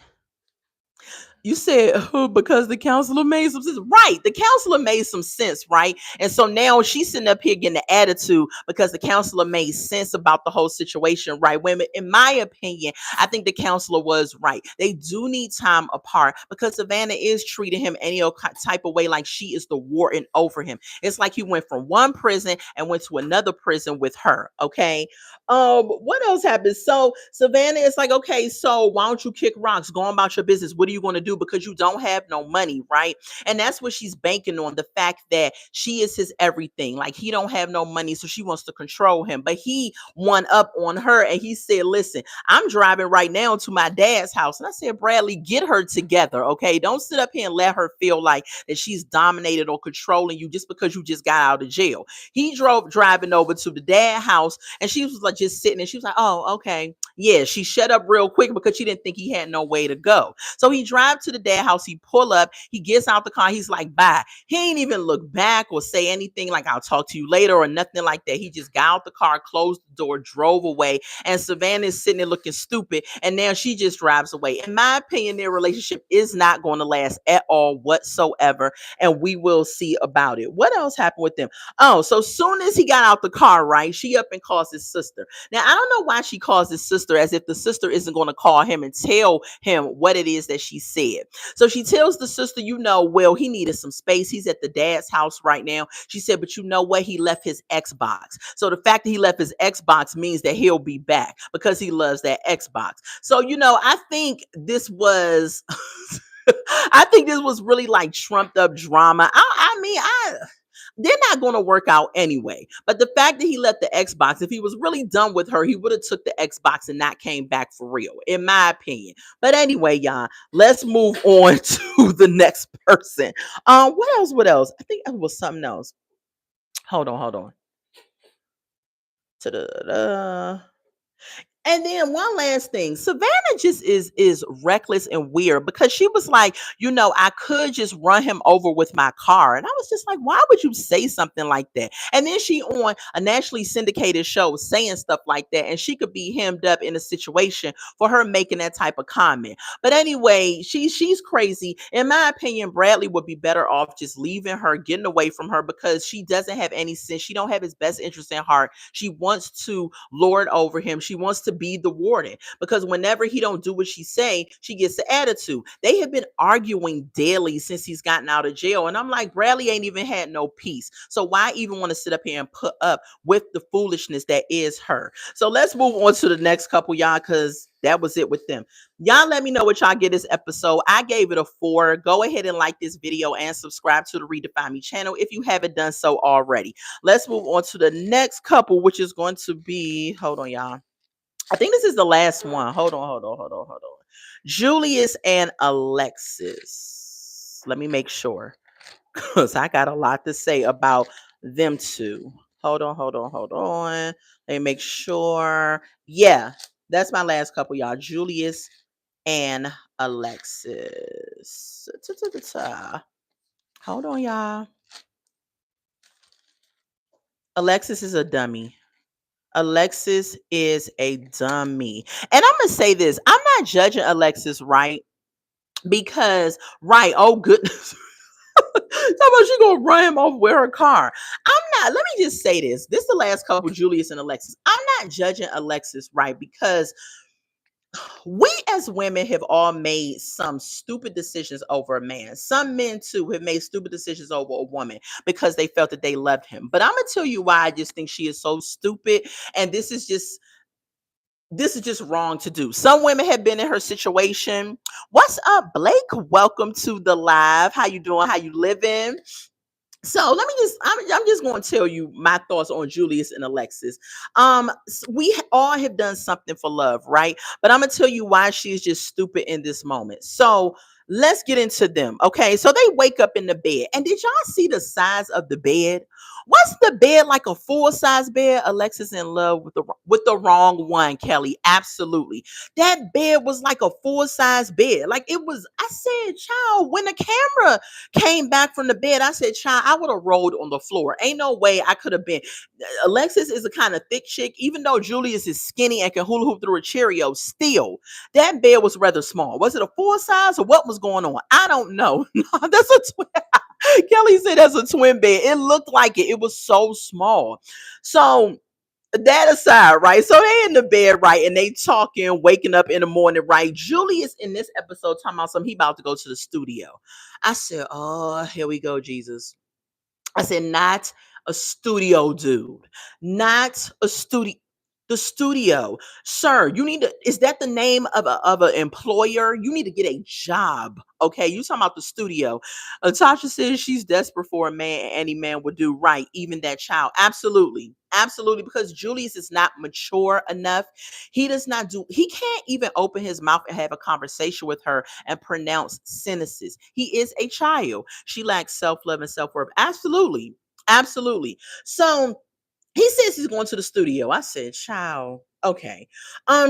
You said because the counselor made some sense. Right. The counselor made some sense, right? And so now she's sitting up here getting the attitude because the counselor made sense about the whole situation, right? Women, in my opinion, I think the counselor was right. They do need time apart because Savannah is treating him any type of way like she is the warden over him. It's like he went from one prison and went to another prison with her. Okay. What else happened? So Savannah is like, okay, so why don't you kick rocks? Go on about your business. What are you going to do? Because you don't have no money, right? And that's what she's banking on, the fact that she is his everything. Like he don't have no money, so she wants to control him. But he won up on her and he said, listen, I'm driving right now to my dad's house. And I said, Bradley, get her together, okay? Don't sit up here and let her feel like that she's dominated or controlling you just because you just got out of jail. He driving over to the dad house and she was like just sitting and she was like, oh, okay. Yeah, she shut up real quick because she didn't think he had no way to go. So he drive to the dad house, he pull up, he gets out the car, he's like, bye. He ain't even look back or say anything like I'll talk to you later or nothing like that. He just got out the car, closed the door, drove away, and Savannah is sitting there looking stupid, and now she just drives away. In my opinion, their relationship is not going to last at all whatsoever, and we will see about it. What else happened with them? Oh, so soon as he got out the car, right, she up and calls his sister. Now, I don't know why she calls his sister as if the sister isn't going to call him and tell him what it is that she said. So she tells the sister, you know, well, he needed some space. He's at the dad's house right now. She said, but you know what? He left his Xbox. So the fact that he left his Xbox means that he'll be back because he loves that Xbox. So, you know, I think this was, I think this was really like trumped up drama. They're not going to work out anyway. But the fact that he left the Xbox, if he was really done with her, he would have took the Xbox and not came back for real, in my opinion. But anyway, y'all, let's move on to the next person. What else? What else? I think it was something else. Hold on. Ta-da-da-da. And then one last thing, Savannah just is reckless and weird because she was like, you know, I could just run him over with my car. And I was just like, why would you say something like that? And then she on a nationally syndicated show saying stuff like that. And she could be hemmed up in a situation for her making that type of comment. But anyway, she's crazy. In my opinion, Bradley would be better off just leaving her, getting away from her because she doesn't have any sense. She don't have his best interest in heart. She wants to lord over him. She wants to be the warden because whenever he don't do what she say, she gets the attitude. They have been arguing daily since he's gotten out of jail. And I'm like, Bradley ain't even had no peace. So why even want to sit up here and put up with the foolishness that is her? So let's move on to the next couple, y'all, because that was it with them. Y'all let me know what y'all get this episode. I gave it a 4. Go ahead and like this video and subscribe to the Redefine Me channel if you haven't done so already. Let's move on to the next couple, which is going to be, hold on, y'all. I think this is the last one. Hold on. Julius and Alexis. Let me make sure because I got a lot to say about them two. Hold on. Let me make sure. Yeah, that's my last couple, y'all. Julius and Alexis. Hold on, y'all. Alexis is a dummy. Alexis is a dummy. And I'm going to say this. I'm not judging Alexis, right? Because, right, oh goodness. How she going to run him over with her car? Let me just say this. This is the last couple, Julius and Alexis. I'm not judging Alexis, right? Because We as women have all made some stupid decisions over a man. Some men too have made stupid decisions over a woman because they felt that they loved him. But I'm gonna tell you why I just think she is so stupid, and this is just wrong to do. Some women have been in her situation. What's up, Blake? Welcome to the live. How you doing? How you living? So let me I'm just going to tell you my thoughts on Julius and Alexis. We all have done something for love, right? But I'm going to tell you why she is just stupid in this moment. So let's get into them. Okay. So they wake up in the bed. And did y'all see the size of the bed? Was the bed like a full size bed? Alexis in love with the wrong one, Kelly. Absolutely. That bed was like a full size bed. Like it was, I said, child, when the camera came back from the bed, I said, child, I would have rolled on the floor. Ain't no way I could have been. Alexis is a kind of thick chick, even though Julius is skinny and can hula hoop through a Cheerio, still, that bed was rather small. Was it a full size or what was going on? I don't know. No, that's a twin. Kelly said that's a twin bed. It looked like it. It was so small. So that aside, right? So they in the bed, right? And they talking, waking up in the morning, right? Julius in this episode talking about something, he about to go to the studio. I said, oh, here we go, Jesus. I said, not a studio dude, not a studio. The studio, sir. You need to. Is that the name of an employer? You need to get a job. Okay, you talking about the studio? Tasha says she's desperate for a man. Any man would do right, even that child. Absolutely, absolutely. Because Julius is not mature enough. He does not do. He can't even open his mouth and have a conversation with her and pronounce sentences. He is a child. She lacks self love and self worth. Absolutely, absolutely. So he says he's going to the studio. I said, child, okay.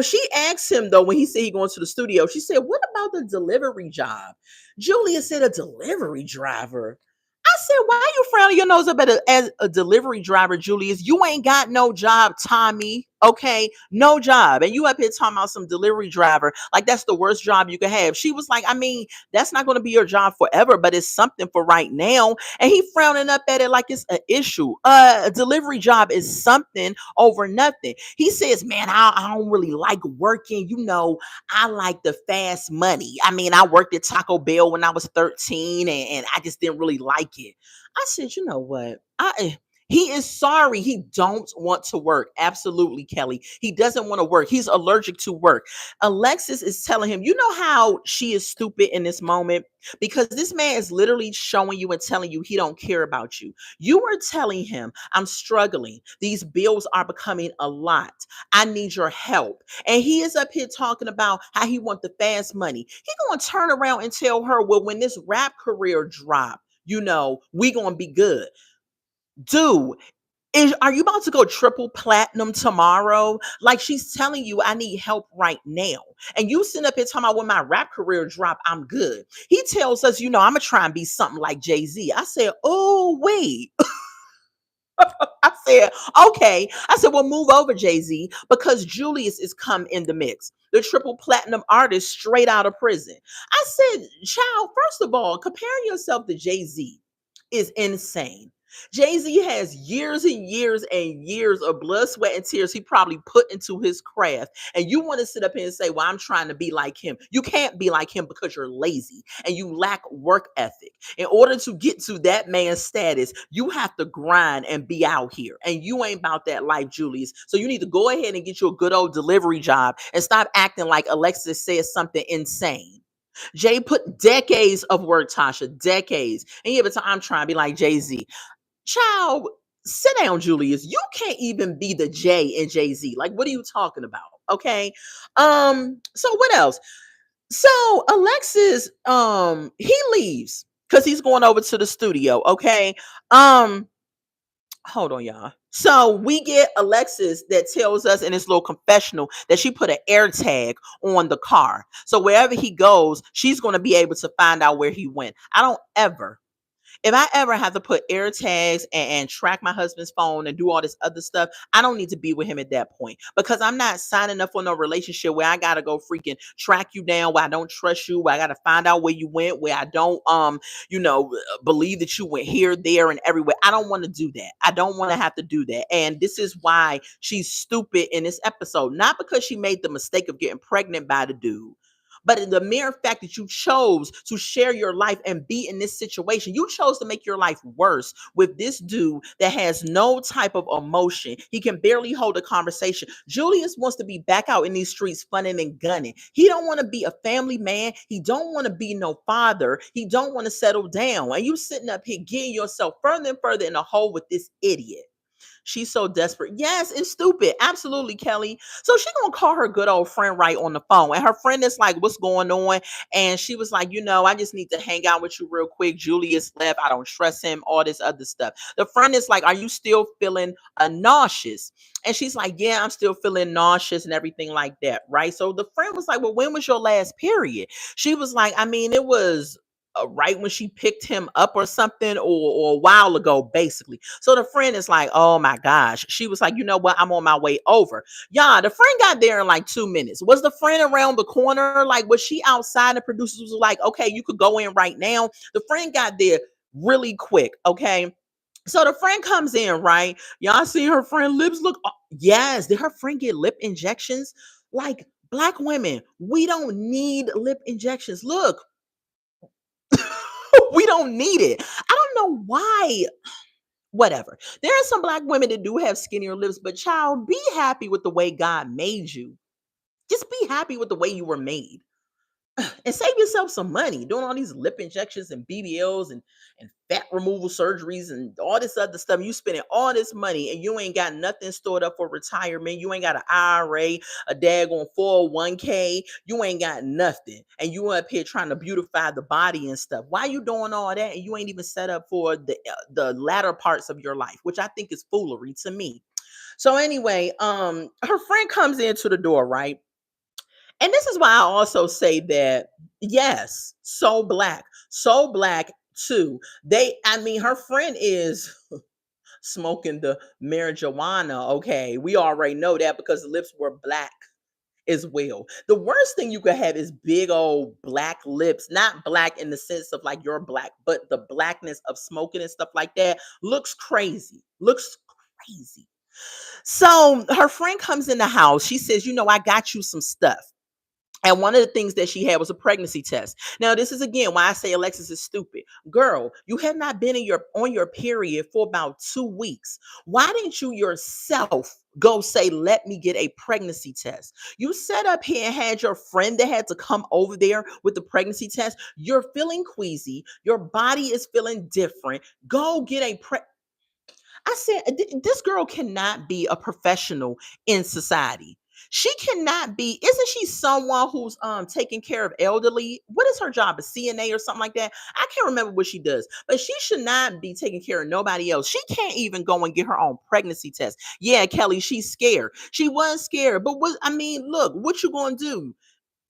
She asked him though, when he said he going to the studio, she said, what about the delivery job? Julia said, a delivery driver. I said, why you frowning your nose up as a delivery driver, Julius? You ain't got no job, Tommy. Okay, no job. And you up here talking about some delivery driver. Like that's the worst job you could have. She was like, I mean, that's not going to be your job forever, but it's something for right now. And he frowning up at it like it's an issue. A delivery job is something over nothing. He says, man, I don't really like working. You know, I like the fast money. I mean, I worked at Taco Bell when I was 13 and I just didn't really like it. I said, you know what? He is sorry. He don't want to work. Absolutely, Kelly. He doesn't want to work. He's allergic to work. Alexis is telling him, you know how she is stupid in this moment? Because this man is literally showing you and telling you he don't care about you. You were telling him, I'm struggling. These bills are becoming a lot. I need your help. And he is up here talking about how he want the fast money. He going to turn around and tell her, well, when this rap career drop, you know, we going to be good. Dude, are you about to go triple platinum tomorrow? Like she's telling you, I need help right now. And you sitting up here talking about when my rap career drop, I'm good. He tells us, you know, I'm gonna try and be something like Jay-Z. I said, oh, wait. I said, okay. I said, well, move over, Jay-Z, because Julius is come in the mix. The triple platinum artist straight out of prison. I said, child, first of all, comparing yourself to Jay-Z is insane. Jay-Z has years and years and years of blood, sweat, and tears he probably put into his craft. And you want to sit up here and say, well, I'm trying to be like him. You can't be like him because you're lazy and you lack work ethic. In order to get to that man's status, you have to grind and be out here. And you ain't about that life, Julius. So you need to go ahead and get you a good old delivery job and stop acting like Alexis says something insane. Jay put decades of work, Tasha, decades. And every time I'm trying to be like Jay-Z. Child, sit down, Julius. You can't even be the J in Jay-Z. Like, what are you talking about? Okay. So what else? So Alexis, he leaves because he's going over to the studio. Okay. Hold on, y'all. So we get Alexis that tells us in this little confessional that she put an air tag on the car. So wherever he goes, she's going to be able to find out where he went. I don't ever If I ever have to put air tags and track my husband's phone and do all this other stuff, I don't need to be with him at that point, because I'm not signing up for no relationship where I gotta go freaking track you down, where I don't trust you, where I gotta find out where you went, where I don't believe that you went here, there, and everywhere. I don't want to do that. I don't want to have to do that. And this is why she's stupid in this episode. Not because she made the mistake of getting pregnant by the dude, but the mere fact that you chose to share your life and be in this situation, you chose to make your life worse with this dude that has no type of emotion. He can barely hold a conversation. Julius wants to be back out in these streets funning and gunning. He don't want to be a family man. He don't want to be no father. He don't want to settle down. And you sitting up here getting yourself further and further in a hole with this idiot. She's so desperate. Yes, it's stupid. Absolutely, Kelly. So she gonna call her good old friend right on the phone. And her friend is like, what's going on? And she was like, I just need to hang out with you real quick. Julius left. I don't trust him, all this other stuff. The friend is like, are you still feeling nauseous? And she's like, yeah, I'm still feeling nauseous and everything like that. Right. So the friend was like, well, when was your last period? She was like, I mean, it was right when she picked him up or something, or a while ago, basically. So the friend is like, oh my gosh. She was like, you know what? I'm on my way over. Yeah, the friend got there in like 2 minutes. Was the friend around the corner? Like, was she outside? The producers was like, okay, you could go in right now. The friend got there really quick. Okay. So the friend comes in, right? Y'all see her friend lips look. Yes. Did her friend get lip injections? Like, black women, we don't need lip injections. Look, we don't need it. I don't know why. Whatever. There are some black women that do have skinnier lips, but child, be happy with the way God made you. Just be happy with the way you were made. And save yourself some money doing all these lip injections and BBLs and fat removal surgeries and all this other stuff. You spending all this money and you ain't got nothing stored up for retirement. You ain't got an IRA, a daggone 401k. You ain't got nothing. And you up here trying to beautify the body and stuff. Why you doing all that and you ain't even set up for the latter parts of your life, which I think is foolery to me. So anyway, her friend comes into the door, right? And this is why I also say that, yes, so black too. I mean, her friend is smoking the marijuana. Okay, we already know that because the lips were black as well. The worst thing you could have is big old black lips, not black in the sense of like you're black, but the blackness of smoking and stuff like that looks crazy. Looks crazy. So her friend comes in the house. She says, I got you some stuff. And one of the things that she had was a pregnancy test. Now, this is again why I say Alexis is stupid. Girl, you have not been on your period for about 2 weeks. Why didn't you yourself go say, let me get a pregnancy test? You sat up here and had your friend that had to come over there with the pregnancy test. You're feeling queasy. Your body is feeling different. Go get a I said, this girl cannot be a professional in society. She cannot be. Isn't she someone who's taking care of elderly? What is her job? A CNA or something like that? I can't remember what she does, but she should not be taking care of nobody else. She can't even go and get her own pregnancy test. Yeah, Kelly, she's scared. She was scared, but look, what you gonna do?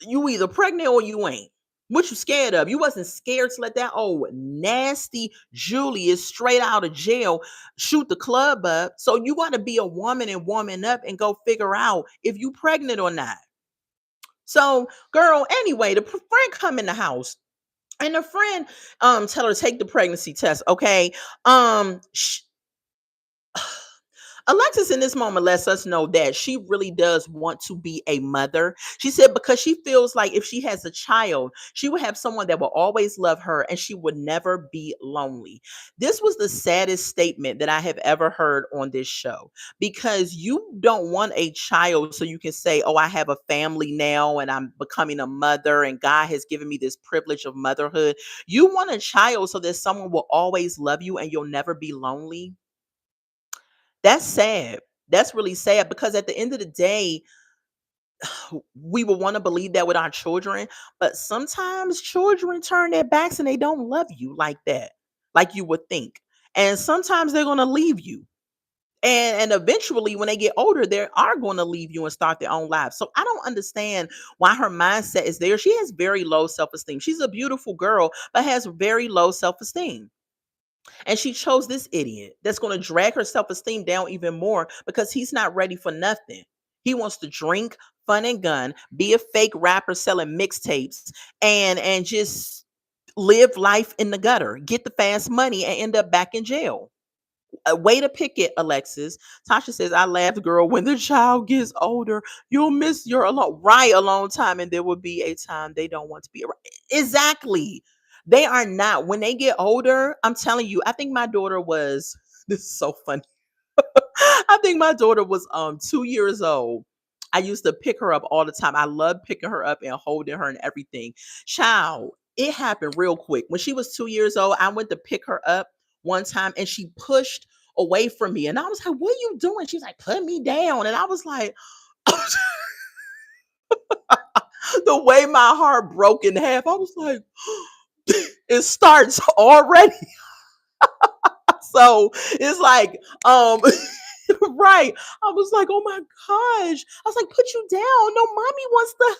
You either pregnant or you ain't. What you scared of? You wasn't scared to let that old nasty Julius straight out of jail shoot the club up. So you got to be a woman and woman up and go figure out if you pregnant or not. So, girl, anyway, the friend come in the house and the friend tell her take the pregnancy test. Okay. Alexis in this moment lets us know that she really does want to be a mother. She said because she feels like if she has a child, she will have someone that will always love her and she would never be lonely. This was the saddest statement that I have ever heard on this show, because you don't want a child so you can say, oh, I have a family now and I'm becoming a mother and God has given me this privilege of motherhood. You want a child so that someone will always love you and you'll never be lonely. That's sad. That's really sad, because at the end of the day, we will want to believe that with our children, but sometimes children turn their backs and they don't love you like that, like you would think. And sometimes they're going to leave you. And eventually, when they get older, they are going to leave you and start their own lives. So I don't understand why her mindset is there. She has very low self esteem. She's a beautiful girl, but has very low self esteem. And she chose this idiot that's going to drag her self-esteem down even more because he's not ready for nothing. He wants to drink, fun and gun, be a fake rapper selling mixtapes, and just live life in the gutter, get the fast money, and end up back in jail. A way to pick it, Alexis. Tasha says, I laughed, girl. When the child gets older, you'll miss your alone time, and there will be a time they don't want to be around. Exactly. They are not. When they get older, I'm telling you, I think my daughter was this is so funny. I think my daughter was 2 years old. I used to pick her up all the time. I loved picking her up and holding her and everything. Child, it happened real quick. When she was 2 years old, I went to pick her up one time and she pushed away from me. And I was like, what are you doing? She's like, put me down. And I was like, the way my heart broke in half, I was like, it starts already. So it's like, right. I was like, oh my gosh. I was like, put you down. No, mommy wants to.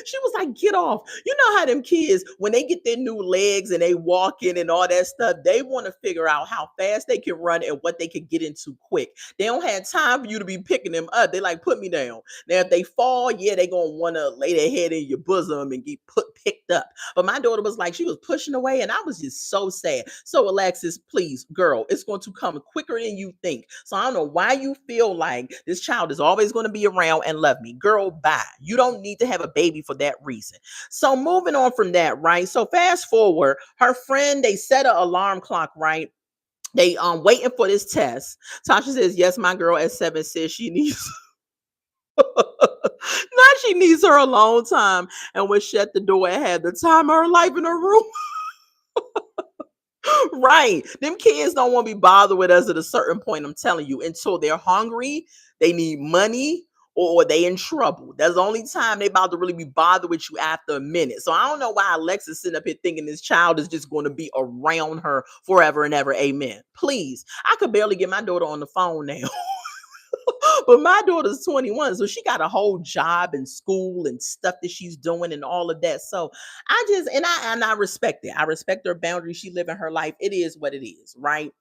She was like, get off. You know how them kids, when they get their new legs and they walk in and all that stuff, they want to figure out how fast they can run and what they can get into quick. They don't have time for you to be picking them up. They like, put me down. Now, if they fall, yeah, they going to want to lay their head in your bosom and get picked up. But my daughter was like, she was pushing away and I was just so sad. So Alexis, please, girl, it's going to come quicker than you think. So I don't know why you feel like this child is always going to be around and love me. Girl, bye. You don't need to have a baby for that reason. So moving on from that, right? So fast forward, her friend, they set an alarm clock, right? They waiting for this test. Tasha says, yes, my girl at 7 says she needs now she needs her alone time and would shut the door and have the time of her life in her room. Right. Them kids don't want to be bothered with us at a certain point, I'm telling you, until they're hungry, they need money, or they in trouble. That's the only time they about to really be bothered with you after a minute. So I don't know why Alexa's sitting up here thinking this child is just going to be around her forever and ever. Amen. Please. I could barely get my daughter on the phone now. But my daughter's 21, so she got a whole job and school and stuff that she's doing and all of that. So I respect it. I respect her boundaries. She living her life. It is what it is, right?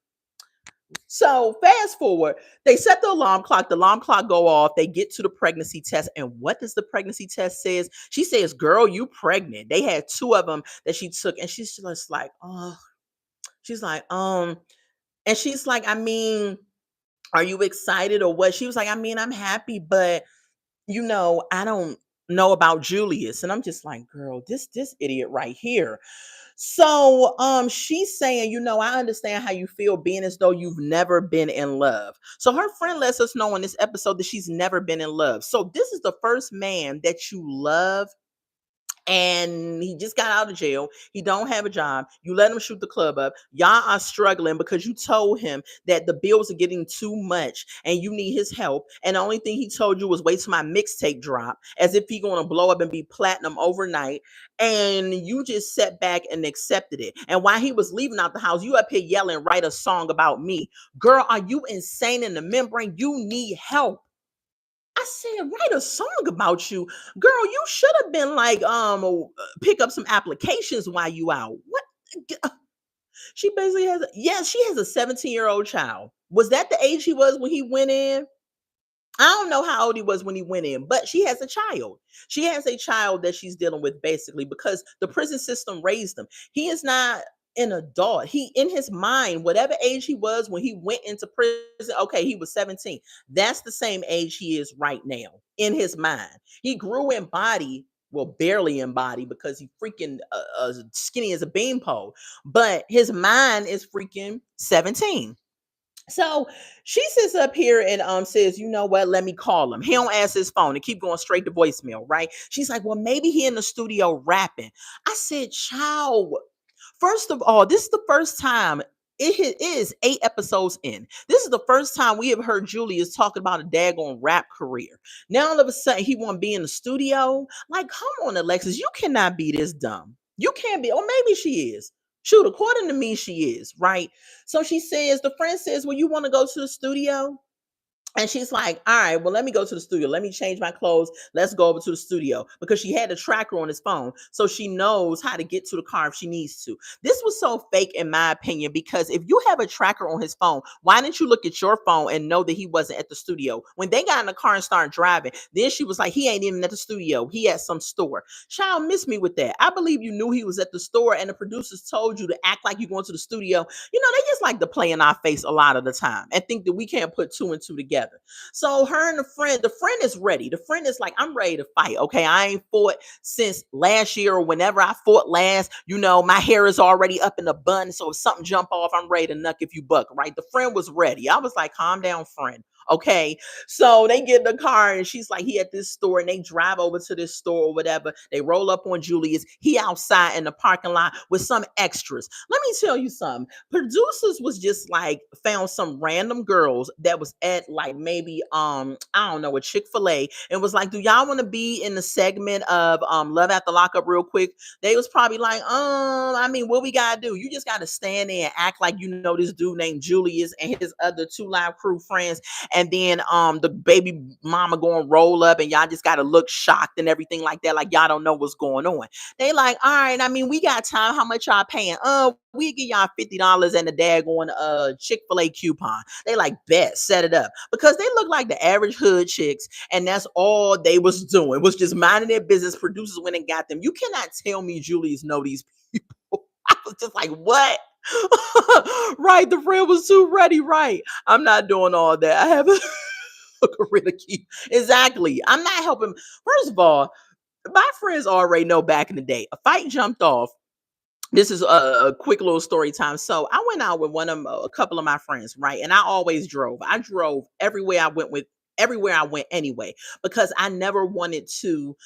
So fast forward, they set the alarm clock. The alarm clock go off. They get to the pregnancy test, and what does the pregnancy test says? She says, "Girl, you pregnant." They had two of them that she took, and she's just like, "Oh," she's like, and she's like, "I mean, are you excited or what?" She was like, "I mean, I'm happy, but I don't know about Julius." And I'm just like, "Girl, this idiot right here." So she's saying, I understand how you feel being as though you've never been in love. So her friend lets us know in this episode that she's never been in love. So this is the first man that you love, and he just got out of jail. He don't have a job. You let him shoot the club up. Y'all are struggling because you told him that the bills are getting too much and you need his help. And the only thing he told you was wait till my mixtape drop, as if he going to blow up and be platinum overnight. And you just sat back and accepted it. And while he was leaving out the house, you up here yelling, write a song about me. Girl, are you insane in the membrane? You need help. I said, write a song about you. Girl, you should have been like, pick up some applications while you out. What? She basically yes, she has a 17-year-old child. Was that the age he was when he went in? I don't know how old he was when he went in, but she has a child. She has a child that she's dealing with basically because the prison system raised him. He is not an adult. He, in his mind, whatever age he was when he went into prison, okay, he was 17. That's the same age he is right now in his mind. He grew in body, well, barely in body because he freaking skinny as a beanpole, but his mind is freaking 17. So she sits up here and says, you know what? Let me call him. He don't answer his phone and keep going straight to voicemail, right? She's like, well, maybe he in the studio rapping. I said, child, first of all, this is the first time. It is 8 episodes in. This is the first time we have heard Julius talking about a daggone rap career. Now all of a sudden he want to be in the studio. Like, come on, Alexis, you cannot be this dumb. You can't be, or maybe she is. Shoot, according to me, she is, right? So she says, the friend says, well, you want to go to the studio? And she's like, all right, well, let me go to the studio. Let me change my clothes. Let's go over to the studio because she had a tracker on his phone. So she knows how to get to the car if she needs to. This was so fake, in my opinion, because if you have a tracker on his phone, why didn't you look at your phone and know that he wasn't at the studio? When they got in the car and started driving, then she was like, he ain't even at the studio. He at some store. Child, miss me with that. I believe you knew he was at the store and the producers told you to act like you're going to the studio. They just like to play in our face a lot of the time and think that we can't put two and two together. So her and the friend is ready. The friend is like, I'm ready to fight. Okay. I ain't fought since last year or whenever I fought last. My hair is already up in a bun. So if something jump off, I'm ready to knuck if you buck, right? The friend was ready. I was like, calm down, friend. Okay. So they get in the car and she's like, he at this store, and they drive over to this store or whatever. They roll up on Julius. He outside in the parking lot with some extras. Let me tell you something. Producers was just like found some random girls that was at like maybe I don't know, a Chick-fil-A, and was like, do y'all want to be in the segment of Love at the Lockup real quick? They was probably like, I mean, what we gotta do? You just gotta stand there and act like you know this dude named Julius and his other two live crew friends, and then the baby mama going roll up, and y'all just gotta look shocked and everything like that, like y'all don't know what's going on. They like, all right, I mean, we got time. How much y'all paying? We give y'all $50 and a daggone Chick-fil-A coupon. They like, bet, set it up. Because they look like the average hood chicks, and that's all they was doing, was just minding their business. Producers went and got them. You cannot tell me Julius know these people. I was just like, what? Right, the friend was too ready. Right, I'm not doing all that. I have a gorilla key. Exactly. I'm not helping. First of all, my friends already know back in the day, a fight jumped off. This is a quick little story time. So I went out with a couple of my friends, right? And I always drove. I drove everywhere I went anyway, because I never wanted to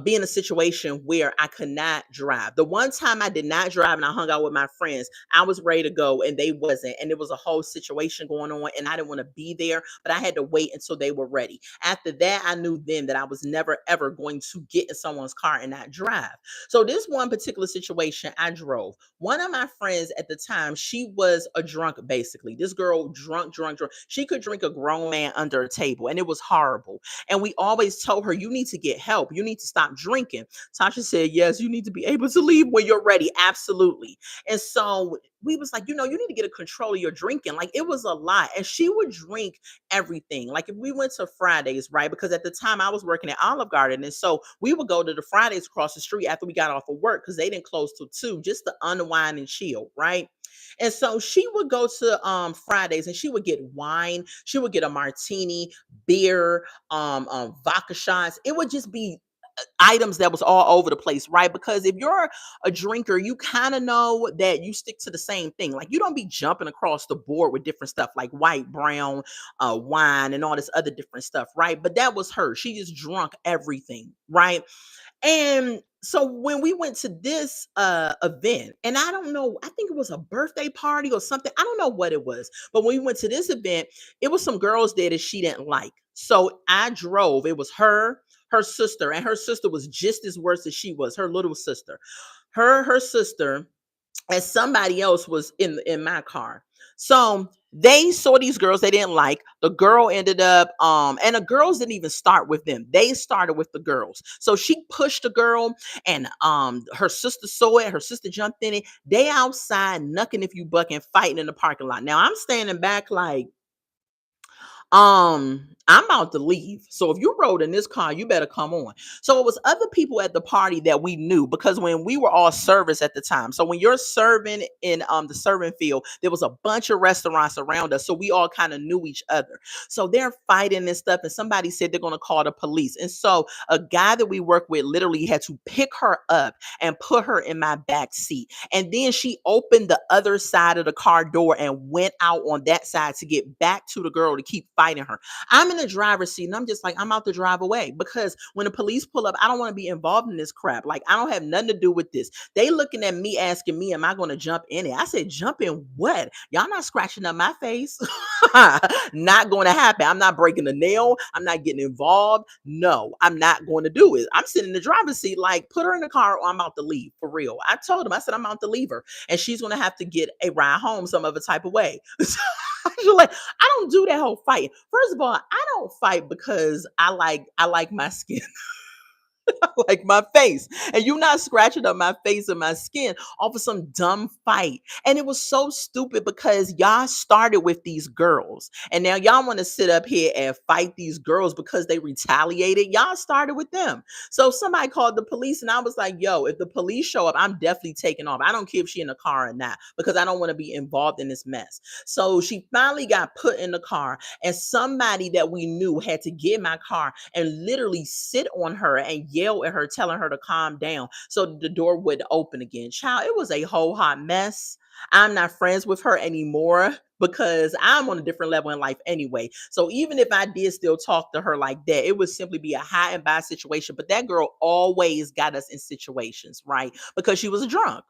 be in a situation where I could not drive. The one time I did not drive and I hung out with my friends, I was ready to go and they wasn't. And there was a whole situation going on and I didn't want to be there, but I had to wait until they were ready. After that, I knew then that I was never, ever going to get in someone's car and not drive. So this one particular situation, I drove. One of my friends at the time, she was a drunk, basically. This girl, drunk, drunk, drunk. She could drink a grown man under a table, and it was horrible. And we always told her, you need to get help. You need to stop drinking. Tasha said, yes, you need to be able to leave when you're ready. Absolutely. And so we was like, you need to get a control of your drinking. Like, it was a lot. And she would drink everything. Like, if we went to Fridays, right? Because at the time I was working at Olive Garden. And so we would go to the Fridays across the street after we got off of work, because they didn't close till 2, just to unwind and chill, right? And so she would go to Fridays and she would get wine, she would get a martini, beer, vodka shots. It would just be items that was all over the place, right? Because if you're a drinker, you kind of know that you stick to the same thing. Like, you don't be jumping across the board with different stuff like white, brown, wine, and all this other different stuff, right? But that was her. She just drunk everything, right? And so when we went to this event, and I don't know, I think it was a birthday party or something. I don't know what it was. But when we went to this event, it was some girls there that she didn't like. So I drove. It was her sister, and her sister was just as worse as she was, her little sister. Her sister and somebody else was in my car. So they saw these girls they didn't like. The girl ended up and the girls didn't even start with them. They started with the girls. So she pushed the girl, and her sister saw it. Her sister jumped in it. They outside knucking if you bucking, fighting in the parking lot. Now I'm standing back like, I'm about to leave. So if you rode in this car, you better come on. So it was other people at the party that we knew, because when we were all service at the time. So when you're serving in the serving field, there was a bunch of restaurants around us. So we all kind of knew each other. So they're fighting and stuff. And somebody said they're going to call the police. And so a guy that we work with literally had to pick her up and put her in my back seat. And then she opened the other side of the car door and went out on that side to get back to the girl to keep fighting her. I'm in the driver's seat and I'm just like, I'm out to drive away, because when the police pull up, I don't want to be involved in this crap. Like, I don't have nothing to do with this. They looking at me asking me, am I going to jump in it? I said, jump in what? Y'all not scratching up my face. Not going to happen. I'm not breaking a nail. I'm not getting involved. No, I'm not going to do it. I'm sitting in the driver's seat like, put her in the car or I'm out to leave, for real. I told him, I said, I'm out to leave her and she's going to have to get a ride home some other type of way. You're like, I don't do that whole fight. First of all, I don't fight because I like my skin. Like my face. And you not scratching up my face and my skin off of some dumb fight. And it was so stupid because y'all started with these girls. And now y'all want to sit up here and fight these girls because they retaliated. Y'all started with them. So somebody called the police and I was like, yo, if the police show up, I'm definitely taking off. I don't care if she in the car or not because I don't want to be involved in this mess. So she finally got put in the car and somebody that we knew had to get in my car and literally sit on her and yell at her, telling her to calm down so the door would open again. Child, it was a whole hot mess. I'm not friends with her anymore because I'm on a different level in life anyway. So even if I did still talk to her like that, it would simply be a high and by situation. But that girl always got us in situations, right? Because she was a drunk.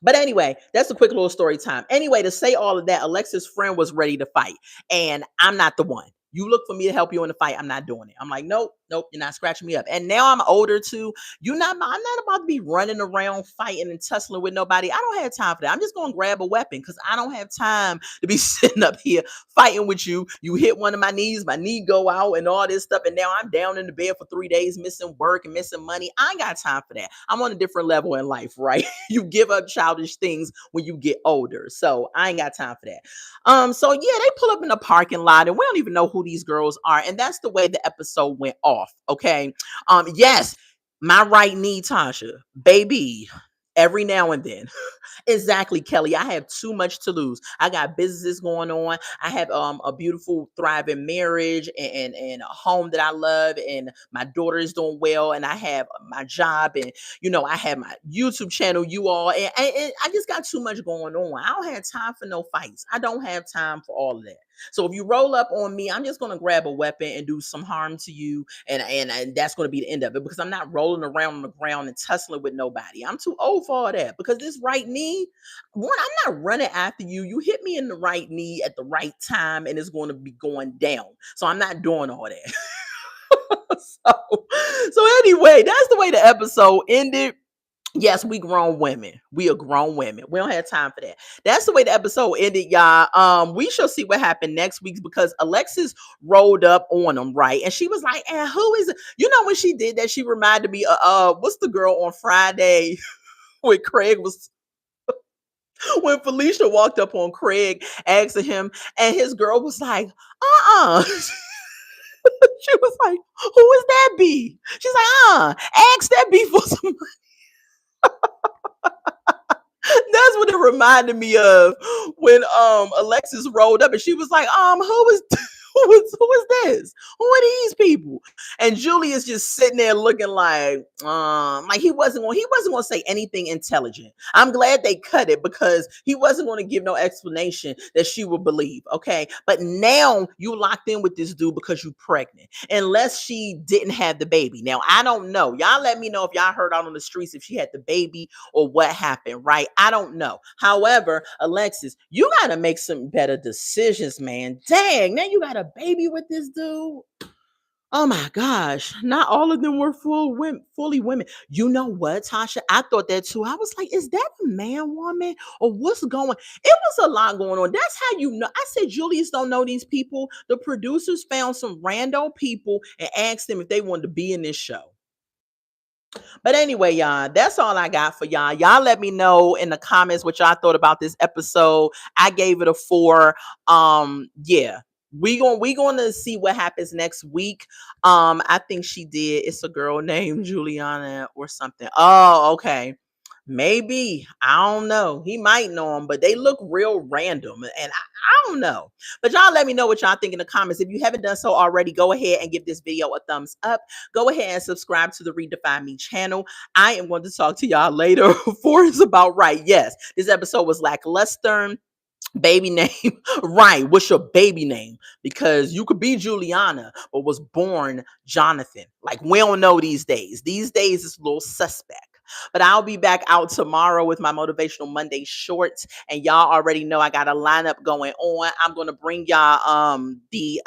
But anyway, that's a quick little story time. Anyway, to say all of that, Alexa's friend was ready to fight, and I'm not the one. You look for me to help you in the fight. I'm not doing it. I'm like, nope, nope, you're not scratching me up. And now I'm older too. I'm not about to be running around fighting and tussling with nobody. I don't have time for that. I'm just gonna grab a weapon because I don't have time to be sitting up here fighting with you. You hit one of my knees, my knee go out and all this stuff. And now I'm down in the bed for 3 days, missing work and missing money. I ain't got time for that. I'm on a different level in life, right? You give up childish things when you get older. So I ain't got time for that. So yeah, they pull up in the parking lot and we don't even know who these girls are. And that's the way the episode went off. Okay. Yes, my right knee, Tasha, baby, every now and then. Exactly, Kelly. I have too much to lose. I got businesses going on. I have a beautiful, thriving marriage and a home that I love, and my daughter is doing well, and I have my job, and I have my YouTube channel, you all, and I just got too much going on. I don't have time for no fights. I don't have time for all of that. So if you roll up on me, I'm just gonna grab a weapon and do some harm to you, and that's gonna be the end of it because I'm not rolling around on the ground and tussling with nobody. I'm too old for all that because this right knee, one, I'm not running after you. You hit me in the right knee at the right time, and it's going to be going down. So I'm not doing all that. so anyway, that's the way the episode ended. Yes, we grown women. We are grown women. We don't have time for that. That's the way the episode ended, y'all. We shall see what happened next week because Alexis rolled up on them, right? And she was like, "And who is it?" When she did that, she reminded me of what's the girl on Friday when Craig was when Felicia walked up on Craig asking him, and his girl was like, she was like, "Who is that B?" She's like, ask that B for some. That's what it reminded me of when Alexis rolled up and she was like, who is who is this? Who are these people? And Julius just sitting there looking like he wasn't gonna say anything intelligent. I'm glad they cut it because he wasn't gonna give no explanation that she would believe. Okay. But now you locked in with this dude because you pregnant. Unless she didn't have the baby. Now I don't know. Y'all let me know if y'all heard out on the streets if she had the baby or what happened, right? I don't know. However, Alexis, you got to make some better decisions, man. Dang, now you got a baby with this dude. Oh my gosh, not all of them were fully women. You know what, Tasha? I thought that too. I was like, is that a man, woman, or what's going? It was a lot going on. That's how you know. I said Julius don't know these people. The producers found some random people and asked them if they wanted to be in this show. But anyway, y'all, that's all I got for y'all. Y'all let me know in the comments what y'all thought about this episode. I gave it a 4. Yeah. We gonna see what happens next week. I think she did. It's a girl named Juliana or something. Oh, okay. Maybe. I don't know. He might know them, but they look real random. And I don't know. But y'all let me know what y'all think in the comments. If you haven't done so already, go ahead and give this video a thumbs up. Go ahead and subscribe to the Redefine Me channel. I am going to talk to y'all later. 4 is about right. Yes, this episode was lackluster. Baby name, right? What's your baby name? Because you could be Juliana, but was born Jonathan. Like, we don't know these days. These days it's a little suspect. But I'll be back out tomorrow with my Motivational Monday shorts. And y'all already know I got a lineup going on. I'm gonna bring y'all the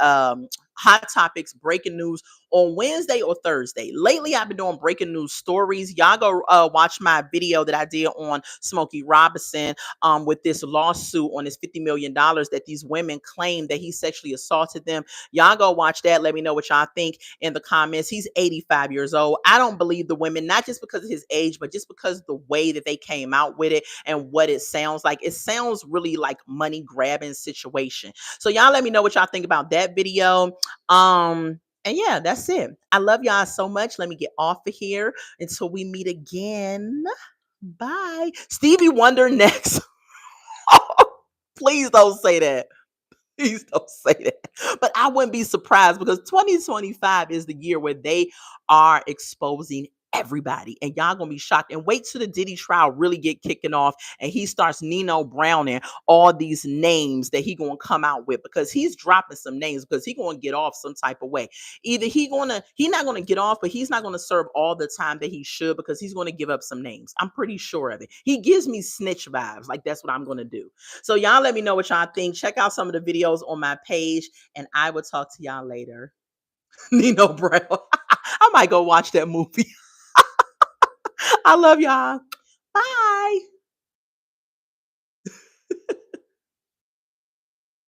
Hot Topics breaking news on Wednesday or Thursday. Lately, I've been doing breaking news stories. Y'all go watch my video that I did on Smokey Robinson with this lawsuit on this $50 million that these women claim that he sexually assaulted them. Y'all go watch that. Let me know what y'all think in the comments. He's 85 years old. I don't believe the women, not just because of his age, but just because of the way that they came out with it and what it sounds like. It sounds really like money grabbing situation. So y'all let me know what y'all think about that video. And yeah, that's it. I love y'all so much. Let me get off of here until we meet again. Bye. Stevie Wonder next. Please don't say that. Please don't say that. But I wouldn't be surprised because 2025 is the year where they are exposing everybody. And y'all gonna be shocked. And wait till the Diddy trial really get kicking off and he starts Nino Browning all these names that he gonna come out with, because he's dropping some names because he gonna get off some type of way. Either he not gonna get off, but he's not gonna serve all the time that he should, because he's gonna give up some names. I'm pretty sure of it. He gives me snitch vibes. Like, that's what I'm gonna do. So y'all let me know what y'all think. Check out some of the videos on my page, and I will talk to y'all later. Nino Brown. I might go watch that movie. I love y'all. Bye.